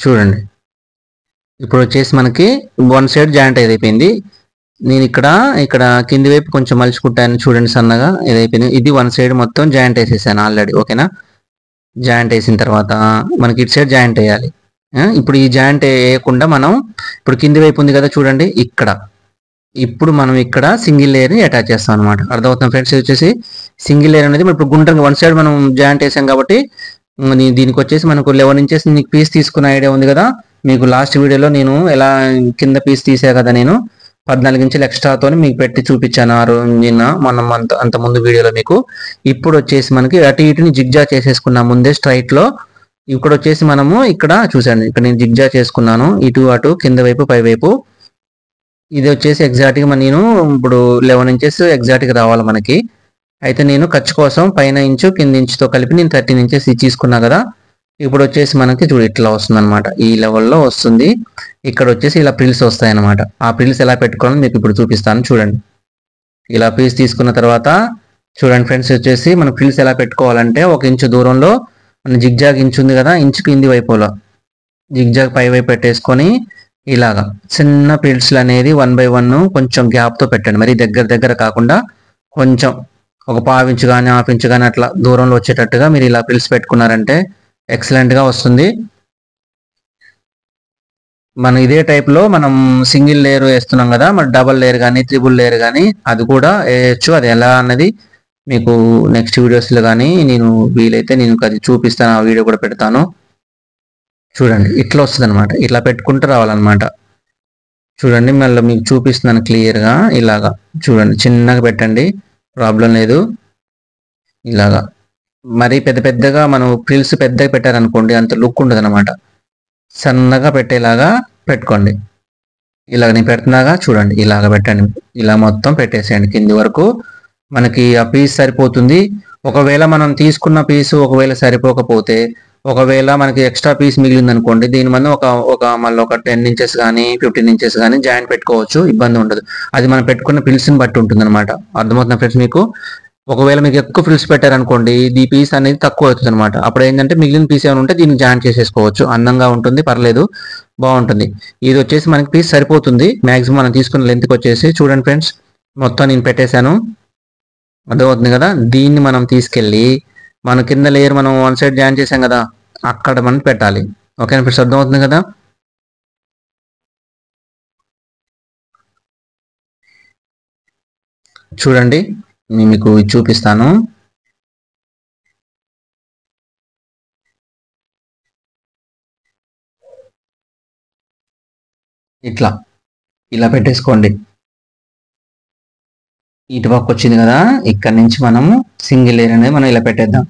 చూడండి, ఇప్పుడు వచ్చేసి మనకి 1 సైడ్ జాయింట్ అయిపోయింది. నేను ఇక్కడ కింది వైపు కొంచెం మలిచి కుట్టాను చూడండి, సన్నగా ఇదైపోయింది. ఇది 1 సైడ్ మొత్తం జాయింట్ వేసేసాను ఆల్రెడీ. ఓకేనా? జాయింట్ వేసిన తర్వాత మనకి ఇటు సైడ్ జాయింట్ వేయాలి. ఇప్పుడు ఈ జాయింట్ వేయకుండా మనం ఇప్పుడు కింది వైపు ఉంది కదా చూడండి, ఇప్పుడు మనం ఇక్కడ సింగిల్ లేయర్ని అటాచ్ చేస్తాం అనమాట. అర్థమవుతుంది ఫ్రెండ్స్? వచ్చేసి సింగిల్ లేయర్ అనేది ఇప్పుడు గుండ్రంగా 1 సైడ్ మనం జాయింట్ వేసాం కాబట్టి దీనికి వచ్చేసి మనకు 11 ఇంచెస్ నీకు పీస్ తీసుకున్న ఐడియా ఉంది కదా మీకు. లాస్ట్ వీడియోలో నేను ఎలా కింద పీస్ తీసా కదా, నేను 14 ఇంచులు ఎక్స్ట్రాతో మీకు పెట్టి చూపించాను నిన్న అంత ముందు వీడియోలో మీకు. ఇప్పుడు వచ్చేసి మనకి అటు ఇటుని జిగ్జా చేసేసుకున్నాం ముందే స్ట్రైట్ లో. ఇక్కడ వచ్చేసి మనము ఇక్కడ చూసాను, ఇక్కడ నేను జిగ్జా చేసుకున్నాను ఇటు అటు కింద వైపు పై వైపు. ఇది వచ్చేసి ఎగ్జాక్ట్ గా నేను ఇప్పుడు 11 ఇంచెస్ ఎగ్జాక్ట్ గా రావాలి మనకి. అయితే నేను ఖర్చు కోసం పైన ఇంచు కింద ఇంచుతో కలిపి నేను 13 ఇంచెస్ తీసుకున్నా కదా. ఇప్పుడు వచ్చేసి మనకి చూడు ఇట్లా వస్తుంది అనమాట, ఈ లెవెల్లో వస్తుంది. ఇక్కడ వచ్చేసి ఇలా ప్రిల్స్ వస్తాయి అనమాట. ఆ ప్రిల్స్ ఎలా పెట్టుకోవాలని మీకు ఇప్పుడు చూపిస్తాను చూడండి. ఇలా పీస్ తీసుకున్న తర్వాత చూడండి ఫ్రెండ్స్, వచ్చేసి మనం ప్రిల్స్ ఎలా పెట్టుకోవాలంటే 1 ఇంచు దూరంలో మన జిగ్జాగ్ ఇంచు ఉంది కదా, ఇంచు కింది వైపులో జిగ్జాగ్ పై వైపు పెట్టేసుకొని ఇలాగా చిన్న ప్రిల్స్లు అనేది 1 by 1 కొంచెం గ్యాప్తో పెట్టండి. మరి దగ్గర కాకుండా కొంచెం ఒక 1/2 ఇంచు కానీ 1/2 ఇంచు కానీ అట్లా దూరంలో వచ్చేటట్టుగా మీరు ఇలా ప్రిల్స్ పెట్టుకున్నారంటే ఎక్సలెంట్గా వస్తుంది. మనం ఇదే టైప్లో మనం సింగిల్ లేయర్ వేస్తున్నాం కదా, మరి డబల్ లేయర్ కానీ ట్రిపుల్ లేయర్ కానీ అది కూడా వేయచ్చు. అది ఎలా అన్నది మీకు నెక్స్ట్ వీడియోస్లో కానీ నేను వీలైతే నేను అది చూపిస్తాను, ఆ వీడియో కూడా పెడతాను. చూడండి ఇట్లా వస్తుంది అనమాట, ఇట్లా పెట్టుకుంటూ రావాలన్నమాట. చూడండి మళ్ళీ మీకు చూపిస్తున్నాను క్లియర్గా. ఇలాగా చూడండి, చిన్నగా పెట్టండి, ప్రాబ్లం లేదు. ఇలాగా మరి పెద్దగా మనం ప్రిల్స్ పెద్దగా పెట్టారనుకోండి అంత లుక్ ఉండదు అనమాట. సన్నగా పెట్టేలాగా పెట్టుకోండి. ఇలాగ నేను పెడుతున్నాగా చూడండి, ఇలాగ పెట్టండి. ఇలా మొత్తం పెట్టేసేయండి కింది వరకు. మనకి ఆ పీస్ సరిపోతుంది. ఒకవేళ మనం తీసుకున్న పీసు ఒకవేళ సరిపోకపోతే, ఒకవేళ మనకి ఎక్స్ట్రా పీస్ మిగిలింది అనుకోండి, దీని మీద మళ్ళీ ఒక 10 ఇంచెస్ కానీ 15 ఇంచెస్ కానీ జాయింట్ పెట్టుకోవచ్చు, ఇబ్బంది ఉండదు. అది మనం పెట్టుకున్న పిల్స్ని బట్టి ఉంటుంది అనమాట. అర్థమవుతున్న ఫ్రెండ్స్ మీకు? ఒకవేళ మీకు ఎక్కువ ఫ్రిల్స్ పెట్టారనుకోండి ఈ పీస్ అనేది తక్కువ అవుతుంది అనమాట. అప్పుడు ఏంటంటే మిగిలిన పీస్ ఏమైనా ఉంటే దీనికి జాయిన్ చేసేసుకోవచ్చు. అందంగా ఉంటుంది, పర్లేదు, బాగుంటుంది. ఇది వచ్చేసి మనకి పీస్ సరిపోతుంది మాక్సిమం మనం తీసుకున్న లెంత్కి వచ్చేసి. చూడండి ఫ్రెండ్స్, మొత్తం నేను పెట్టేశాను, అర్థమవుతుంది కదా. దీన్ని మనం తీసుకెళ్ళి మన కింద లేయర్ మనం వన్ సైడ్ జాయిన్ చేసాం కదా, అక్కడ మనం పెట్టాలి. ఓకేనా ఫ్రెండ్స్, అర్థమవుతుంది కదా. చూడండి, నేను మీకు ఇది చూపిస్తాను. ఇట్లా ఇలా పెట్టేసుకోండి. ఇటుపక్క వచ్చింది కదా, ఇక్కడ నుంచి మనము సింగిల్ లేయర్ అనేది మనం ఇలా పెట్టేద్దాం.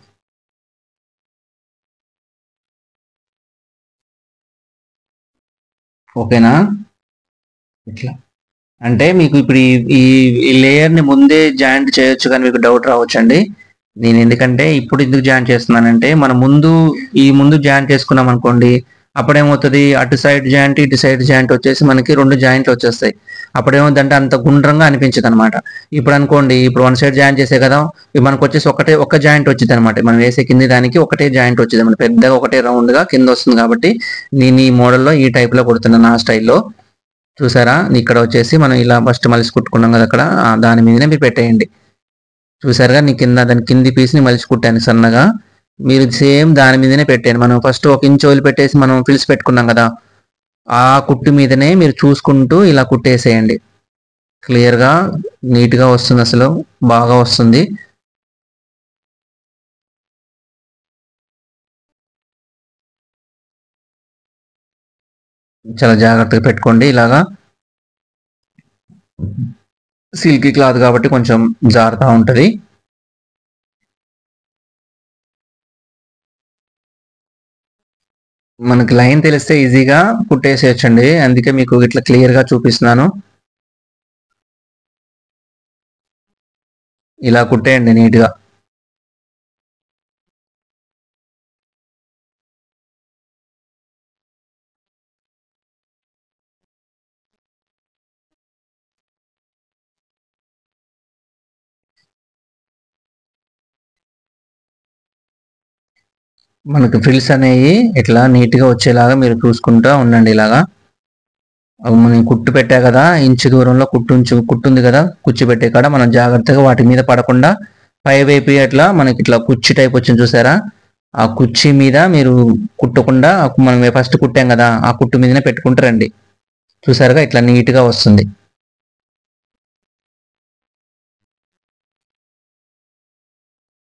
ఓకేనా. ఇట్లా అంటే మీకు ఇప్పుడు ఈ లేయర్ ని ముందే జాయింట్ చేయొచ్చు, కానీ మీకు డౌట్ రావచ్చండి. నేను ఎందుకంటే ఇప్పుడు ఎందుకు జాయిన్ చేస్తున్నానంటే, మనం ముందు జాయిన్ చేసుకున్నాం అనుకోండి, అప్పుడేమవుతుంది, అటు సైడ్ జాయింట్ ఇటు సైడ్ జాయింట్ వచ్చేసి మనకి 2 జాయింట్లు వచ్చేస్తాయి. అప్పుడేమవుతుందంటే అంత గుండ్రంగా అనిపించదు అనమాట. ఇప్పుడు అనుకోండి, ఇప్పుడు వన్ సైడ్ జాయిన్ చేసే కదా, ఇప్పుడు మనకు వచ్చేసి ఒక జాయింట్ వచ్చింది అనమాట. మనం వేసే కింది దానికి ఒకటే జాయింట్ వచ్చింది అనమాట, పెద్దగా ఒకటే రౌండ్ గా కింద వస్తుంది. కాబట్టి నేను ఈ మోడల్లో ఈ టైప్ లో కుడుతున్నాను, నా స్టైల్లో. చూసారా, ఇక్కడ వచ్చేసి మనం ఇలా ఫస్ట్ మలిసి కుట్టుకున్నాం కదా, అక్కడ దాని మీదనే మీరు పెట్టేయండి. చూసారుగా, నీ కింద దాని కింది పీస్ని మలిచి కుట్టాను సన్నగా. మీరు సేమ్ దాని మీదనే పెట్టాను. మనం ఫస్ట్ 1 ఇంచ్ వదిలి పెట్టేసి మనం ఫిల్స్ పెట్టుకున్నాం కదా, ఆ కుట్టు మీదనే మీరు చూసుకుంటూ ఇలా కుట్టేసేయండి. క్లియర్గా నీట్గా వస్తుంది, అసలు బాగా వస్తుంది. చాలా జాగ్రత్తగా పెట్టుకోండి. ఇలాగా సిల్కీ క్లాత్ కాబట్టి కొంచెం జారుతూ ఉంటుంది. మనకి లైన్ తెలిస్తే ఈజీగా కుట్టేసేయచ్చండి, అందుకే మీకు ఇట్లా క్లియర్గా చూపిస్తున్నాను. ఇలా కుట్టేయండి నీట్గా. మనకి ఫ్రిల్స్ అనేవి ఇట్లా నీట్గా వచ్చేలాగా మీరు చూసుకుంటూ ఉండండి. ఇలాగా మనం కుట్టు పెట్టా కదా, ఇంచు దూరంలో కుట్టుంది కదా, కుచ్చి పెట్టే కాడ మనం జాగ్రత్తగా వాటి మీద పడకుండా పై వైపు అట్లా మనకి ఇట్లా కుర్చీ టైప్ వచ్చింది చూసారా, ఆ కుర్చీ మీద మీరు కుట్టకుండా మనం ఫస్ట్ కుట్టాం కదా, ఆ కుట్టు మీదనే పెట్టుకుంటారండి. చూసారుగా, ఇట్లా నీట్గా వస్తుంది.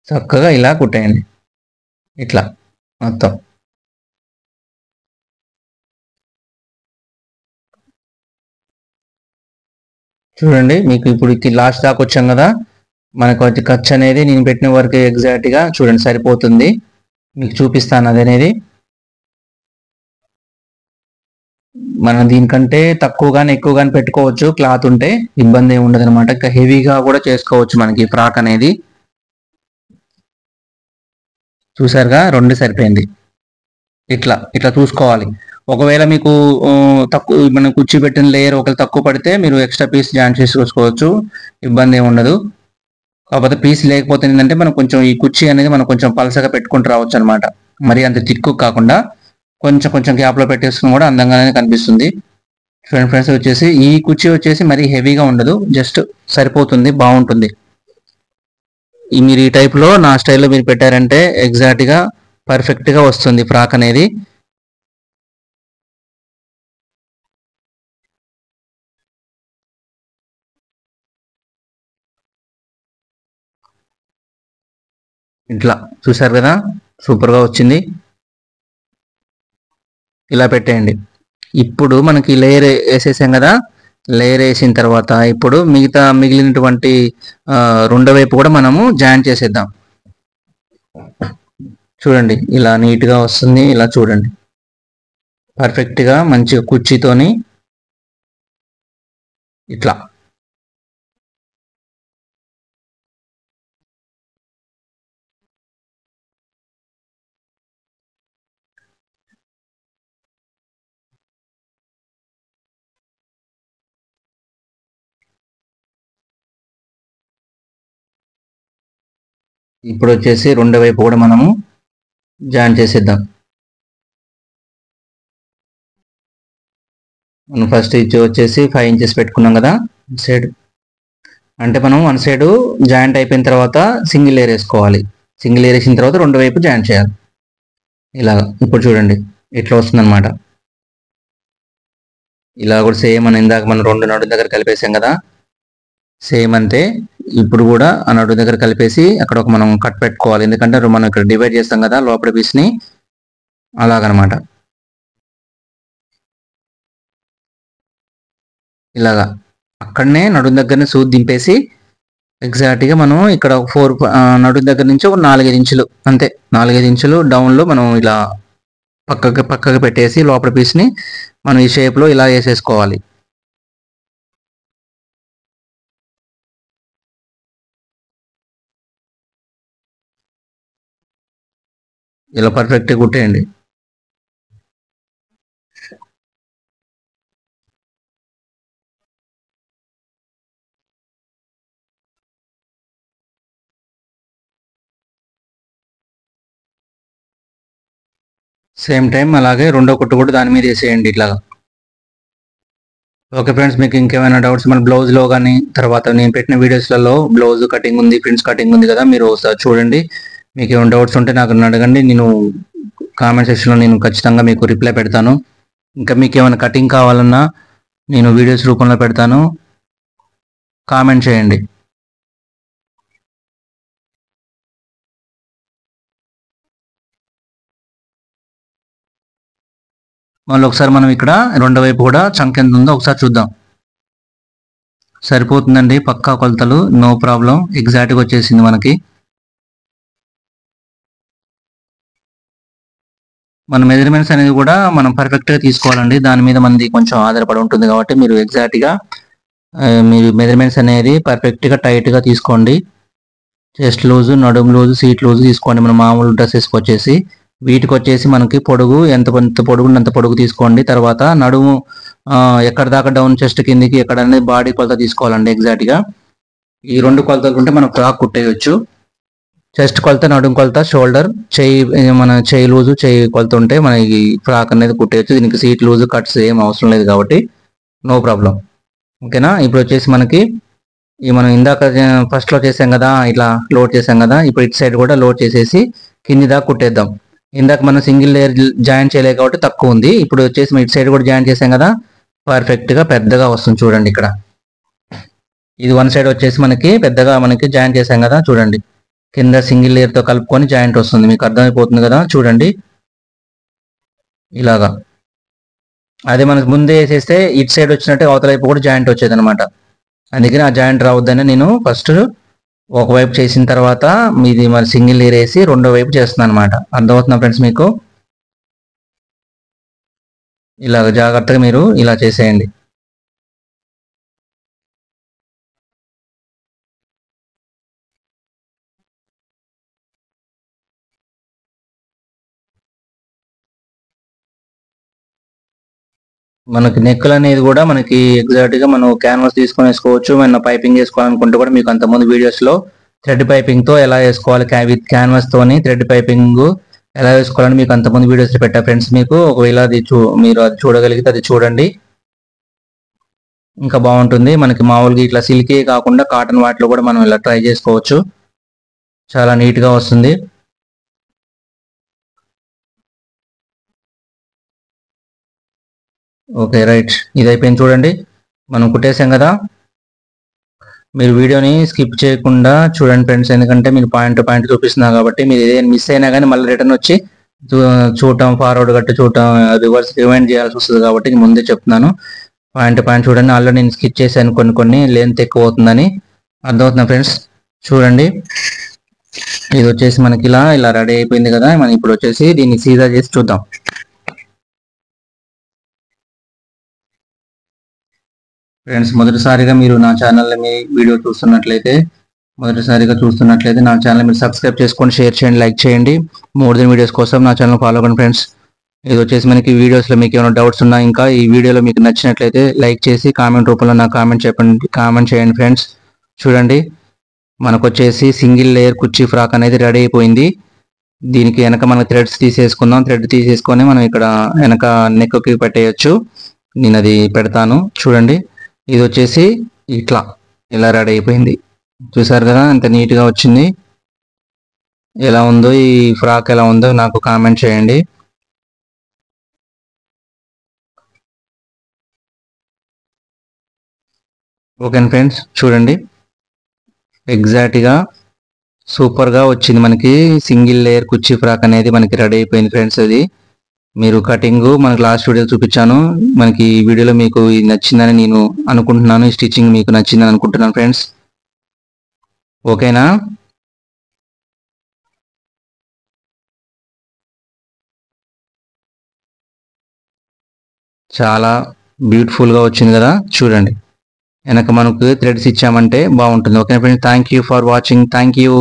చక్కగా ఇలా కుట్టేయండి, ఇట్లా మొత్తం. చూడండి, మీకు ఇప్పుడు లాస్ట్ దాకా వచ్చాం కదా, మనకు వచ్చి ఖర్చు అనేది నేను పెట్టిన వరకు ఎగ్జాక్ట్గా చూడండి సరిపోతుంది. మీకు చూపిస్తాను అది అనేది. మనం దీనికంటే తక్కువగానే ఎక్కువగానే పెట్టుకోవచ్చు, క్లాత్ ఉంటే ఇబ్బంది ఏమి ఉండదు అనమాట. ఇంకా హెవీగా కూడా చేసుకోవచ్చు మనకి ఫ్రాక్ అనేది. చూసారుగా, 2 సరిపోయింది. ఇట్లా ఇట్లా చూసుకోవాలి. ఒకవేళ మీకు తక్కువ మనం కుర్చీ పెట్టిన లేయర్ ఒకవేళ తక్కువ పడితే మీరు ఎక్స్ట్రా పీస్ జాయిన్ చేసుకోవచ్చు, ఇబ్బంది ఏమి ఉండదు. కాకపోతే పీస్ లేకపోతే ఏంటంటే మనం కొంచెం ఈ కుర్చీ అనేది మనం కొంచెం పలసగా పెట్టుకుంటూ రావచ్చు అనమాట. మరి అంత తిక్కు కాకుండా కొంచెం కొంచెం గ్యాప్లో పెట్టేసుకుని కూడా అందంగానే కనిపిస్తుంది. చూడండి ఫ్రెండ్స్, వచ్చేసి ఈ కుర్చీ వచ్చేసి మరీ హెవీగా ఉండదు, జస్ట్ సరిపోతుంది, బాగుంటుంది. మీరు ఈ టైప్లో నా స్టైల్లో మీరు పెట్టారంటే ఎగ్జాక్ట్గా పర్ఫెక్ట్గా వస్తుంది ఫ్రాక్ అనేది. ఇట్లా చూసారు కదా, సూపర్గా వచ్చింది. ఇలా పెట్టేయండి. ఇప్పుడు మనకి లేయర్ వేసేసాం కదా, లేయర్ వేసిన తర్వాత ఇప్పుడు మిగిలినటువంటి రెండో వైపు కూడా మనము జాయిన్ చేసేద్దాం. చూడండి, ఇలా నీట్గా వస్తుంది. ఇలా చూడండి, పర్ఫెక్ట్గా మంచిగా కుర్చీతోని ఇట్లా. ఇప్పుడు వచ్చేసి రెండో వైపు కూడా మనము జాయిన్ చేసేద్దాం. మనం ఫస్ట్ ఇచ్చి వచ్చేసి 5 ఇంచెస్ పెట్టుకున్నాం కదా సైడ్, అంటే మనం వన్ సైడ్ జాయింట్ అయిపోయిన తర్వాత సింగిల్ లేయర్ వేసుకోవాలి. సింగిల్ లేయర్ వేసిన తర్వాత రెండో వైపు జాయింట్ చేయాలి. ఇలాగా ఇప్పుడు చూడండి ఇట్లా వస్తుందన్నమాట. ఇలా కూడా సేమ్ మనం ఇందాక మనం రెండు నడు దగ్గర కలిపేసాం కదా, సేమ్ అంతే. ఇప్పుడు కూడా ఆ నడు దగ్గర కలిపేసి అక్కడ ఒక మనం కట్ పెట్టుకోవాలి, ఎందుకంటే మనం ఇక్కడ డివైడ్ చేస్తాం కదా లోపల పీస్ని, అలాగనమాట. ఇలాగా అక్కడనే నడు దగ్గరనే సూది దింపేసి ఎగ్జాక్ట్గా మనం ఇక్కడ 4 నడు దగ్గర నుంచి ఒక 4-5 ఇంచులు అంతే, 4-5 ఇంచులు డౌన్లో మనం ఇలా పక్కకి పెట్టేసి లోపల పీస్ని మనం ఈ షేప్లో ఇలా వేసేసుకోవాలి. ఇలా పర్ఫెక్ట్గా కుట్టేయండి. సేమ్ టైం అలాగే రెండో కుట్టు కూడా దాని మీద వేసేయండి ఇట్లాగా. ఓకే ఫ్రెండ్స్, మీకు ఇంకేమైనా డౌట్స్ మన బ్లౌజ్లో కానీ తర్వాత నేను పెట్టిన వీడియోస్లలో బ్లౌజ్ కటింగ్ ఉంది, ప్రింట్స్ కటింగ్ ఉంది కదా, మీరు ఒకసారి చూడండి. మీకు ఏమైనా డౌట్స్ ఉంటే నాకు అడగండి, నేను కామెంట్ సెక్షన్లో నేను ఖచ్చితంగా మీకు రిప్లై పెడతాను. ఇంకా మీకు ఏమైనా కటింగ్ కావాలన్నా నేను వీడియోస్ రూపంలో పెడతాను, కామెంట్ చేయండి. మళ్ళీ ఒకసారి మనం ఇక్కడ రెండో వైపు కూడా చంక ఎంత ఉందో ఒకసారి చూద్దాం. సరిపోతుందండి, పక్కా కొలతలు, నో ప్రాబ్లం, ఎగ్జాక్ట్గా వచ్చేసింది మనకి. మన మెజర్మెంట్స్ అనేది కూడా మనం పర్ఫెక్ట్గా తీసుకోవాలండి, దాని మీద మనది కొంచెం ఆధారపడి ఉంటుంది కాబట్టి మీరు ఎగ్జాక్ట్గా మీరు మెజర్మెంట్స్ అనేది పర్ఫెక్ట్గా టైట్గా తీసుకోండి. చెస్ట్ లూజు, నడుము లూజు, సీట్ లూజు తీసుకోండి. మన మామూలు డ్రెస్సెస్కి వచ్చేసి వీటికి వచ్చేసి మనకి పొడుగు ఎంత పొడుగు అంత పొడుగు తీసుకోండి. తర్వాత నడుము ఎక్కడ దాకా డౌన్ చెస్ట్ కిందికి ఎక్కడ అనేది బాడీ కొలత తీసుకోవాలండి ఎగ్జాక్ట్గా. ఈ రెండు కొలతలు ఉంటే మనం ఫ్రాక్ కుట్టేయచ్చు. చెస్ట్ కొలత, నడుము కొలత, షోల్డర్, మన చేయి లూజు, చేయి కొలత ఉంటే మనకి ఫ్రాక్ అనేది కుట్టేయచ్చు. దీనికి సీట్ లూజు, కట్స్ ఏం అవసరం లేదు కాబట్టి నో ప్రాబ్లం. ఓకేనా. ఇప్పుడు వచ్చేసి మనకి మనం ఇందాక ఫస్ట్లో చేసాం కదా, ఇట్లా లోడ్ చేసాం కదా, ఇప్పుడు ఇటు సైడ్ కూడా లోడ్ చేసేసి కింది దాకా కుట్టేద్దాం. ఇందాక మనం సింగిల్ లేయర్ జాయిన్ చేయలేదు కాబట్టి తక్కువ ఉంది. ఇప్పుడు వచ్చేసి ఇటు సైడ్ కూడా జాయిన్ చేసాం కదా, పర్ఫెక్ట్గా పెద్దగా వస్తుంది చూడండి. ఇక్కడ ఇది వన్ సైడ్ వచ్చేసి మనకి పెద్దగా మనకి జాయిన్ చేసాం కదా, చూడండి కింద సింగిల్ లేయర్తో కలుపుకొని జాయింట్ వస్తుంది, మీకు అర్థమైపోతుంది కదా చూడండి. ఇలాగా అదే మనకు ముందే వేసేస్తే ఇటు సైడ్ వచ్చినట్టే అవతల వైపు కూడా జాయింట్ వచ్చేది అనమాట. అందుకని ఆ జాయింట్ రావద్దని నేను ఫస్ట్ ఒకవైపు చేసిన తర్వాత మీది మరి సింగిల్ లేయర్ వేసి రెండో వైపు చేస్తున్నాను అనమాట. అర్థమవుతుందా ఫ్రెండ్స్ మీకు? ఇలాగ జాగ్రత్తగా మీరు ఇలా చేసేయండి. మనకి నెక్కులు అనేది కూడా మనకి ఎగ్జాక్ట్గా మనం క్యాన్వాస్ తీసుకొని వేసుకోవచ్చు. మన పైపింగ్ వేసుకోవాలనుకుంటే కూడా మీకు అంతకుముందు వీడియోస్లో థ్రెడ్ పైపింగ్తో ఎలా వేసుకోవాలి, విత్ క్యాన్వాస్తోని థ్రెడ్ పైపింగ్ ఎలా వేసుకోవాలని మీకు అంతకుముందు వీడియోస్లో పెట్టా ఫ్రెండ్స్. మీకు ఒకవేళ అది మీరు అది చూడగలిగితే అది చూడండి, ఇంకా బాగుంటుంది. మనకి మామూలుగా ఇట్లా సిల్కీ కాకుండా కాటన్ వాటిలో కూడా మనం ఇలా ట్రై చేసుకోవచ్చు, చాలా నీట్గా వస్తుంది. ఓకే రైట్, ఇది అయిపోయింది చూడండి, మనం కుట్టేసాం కదా. మీరు వీడియోని స్కిప్ చేయకుండా చూడండి ఫ్రెండ్స్, ఎందుకంటే మీరు పాయింట్ టు పాయింట్ చూపిస్తున్నా కాబట్టి మీరు ఏదైనా మిస్ అయినా కానీ మళ్ళీ రిటర్న్ వచ్చి చూడటం, ఫార్వర్డ్ గట్టి చూడటం, రివర్స్ రివైండ్ చేయాల్సి వస్తుంది కాబట్టి నేను ముందే చెప్తున్నాను. పాయింట్ టు పాయింట్ చూడండి. ఆల్రెడీ నేను స్కిప్ చేశాను, కొన్ని లెంత్ ఎక్కువ అవుతుందని. అర్థమవుతుందా ఫ్రెండ్స్? చూడండి, ఇది వచ్చేసి మనకి ఇలా రెడీ అయిపోయింది కదా. మనం ఇప్పుడు వచ్చేసి దీన్ని సీదా చేసి చూద్దాం. ఫ్రెండ్స్, మొదటిసారిగా మీరు నా ఛానల్ని మీ వీడియో చూస్తున్నట్లయితే నా ఛానల్ మీరు సబ్స్క్రైబ్ చేసుకోండి, షేర్ చేయండి, లైక్ చేయండి. మోర్ దెన్ వీడియోస్ కోసం నా ఛానల్ ఫాలో అవ్వండి ఫ్రెండ్స్. ఇది వచ్చేసి మనకి వీడియోస్లో మీకు ఏమైనా డౌట్స్ ఉన్నా, ఇంకా ఈ వీడియోలో మీకు నచ్చినట్లయితే లైక్ చేసి కామెంట్ రూపంలో నాకు కామెంట్ చేయండి ఫ్రెండ్స్. చూడండి, మనకు వచ్చేసి సింగిల్ లేయర్ కుర్చీ ఫ్రాక్ అనేది రెడీ అయిపోయింది. దీనికి వెనక మనం థ్రెడ్స్ తీసేసుకుందాం. థ్రెడ్ తీసేసుకొని మనం ఇక్కడ వెనక నెక్కి పెట్టేయచ్చు. నేను అది పెడతాను చూడండి. ఇది వచ్చేసి ఇలా రెడీ అయిపోయింది. చూసారు కదా ఎంత నీట్గా వచ్చింది. ఎలా ఉందో ఈ ఫ్రాక్ ఎలా ఉందో నాకు కామెంట్ చేయండి. ఓకే ఫ్రెండ్స్, చూడండి ఎగ్జాక్ట్గా సూపర్గా వచ్చింది. మనకి సింగిల్ లేయర్ కుర్చీ ఫ్రాక్ అనేది మనకి రెడీ అయిపోయింది ఫ్రెండ్స్. అది మీరు కటింగ్ మనకి లాస్ట్ వీడియో చూపించాను. మనకి ఈ వీడియోలో మీకు ఇది నచ్చిందని నేను అనుకుంటున్నాను. ఈ స్టిచ్చింగ్ మీకు నచ్చిందని అనుకుంటున్నాను ఫ్రెండ్స్. ఓకేనా? చాలా బ్యూటిఫుల్గా వచ్చింది కదా చూడండి. వెనక మనకు థ్రెడ్స్ ఇచ్చామంటే బాగుంటుంది. Okay friends, thank you for watching. Thank you.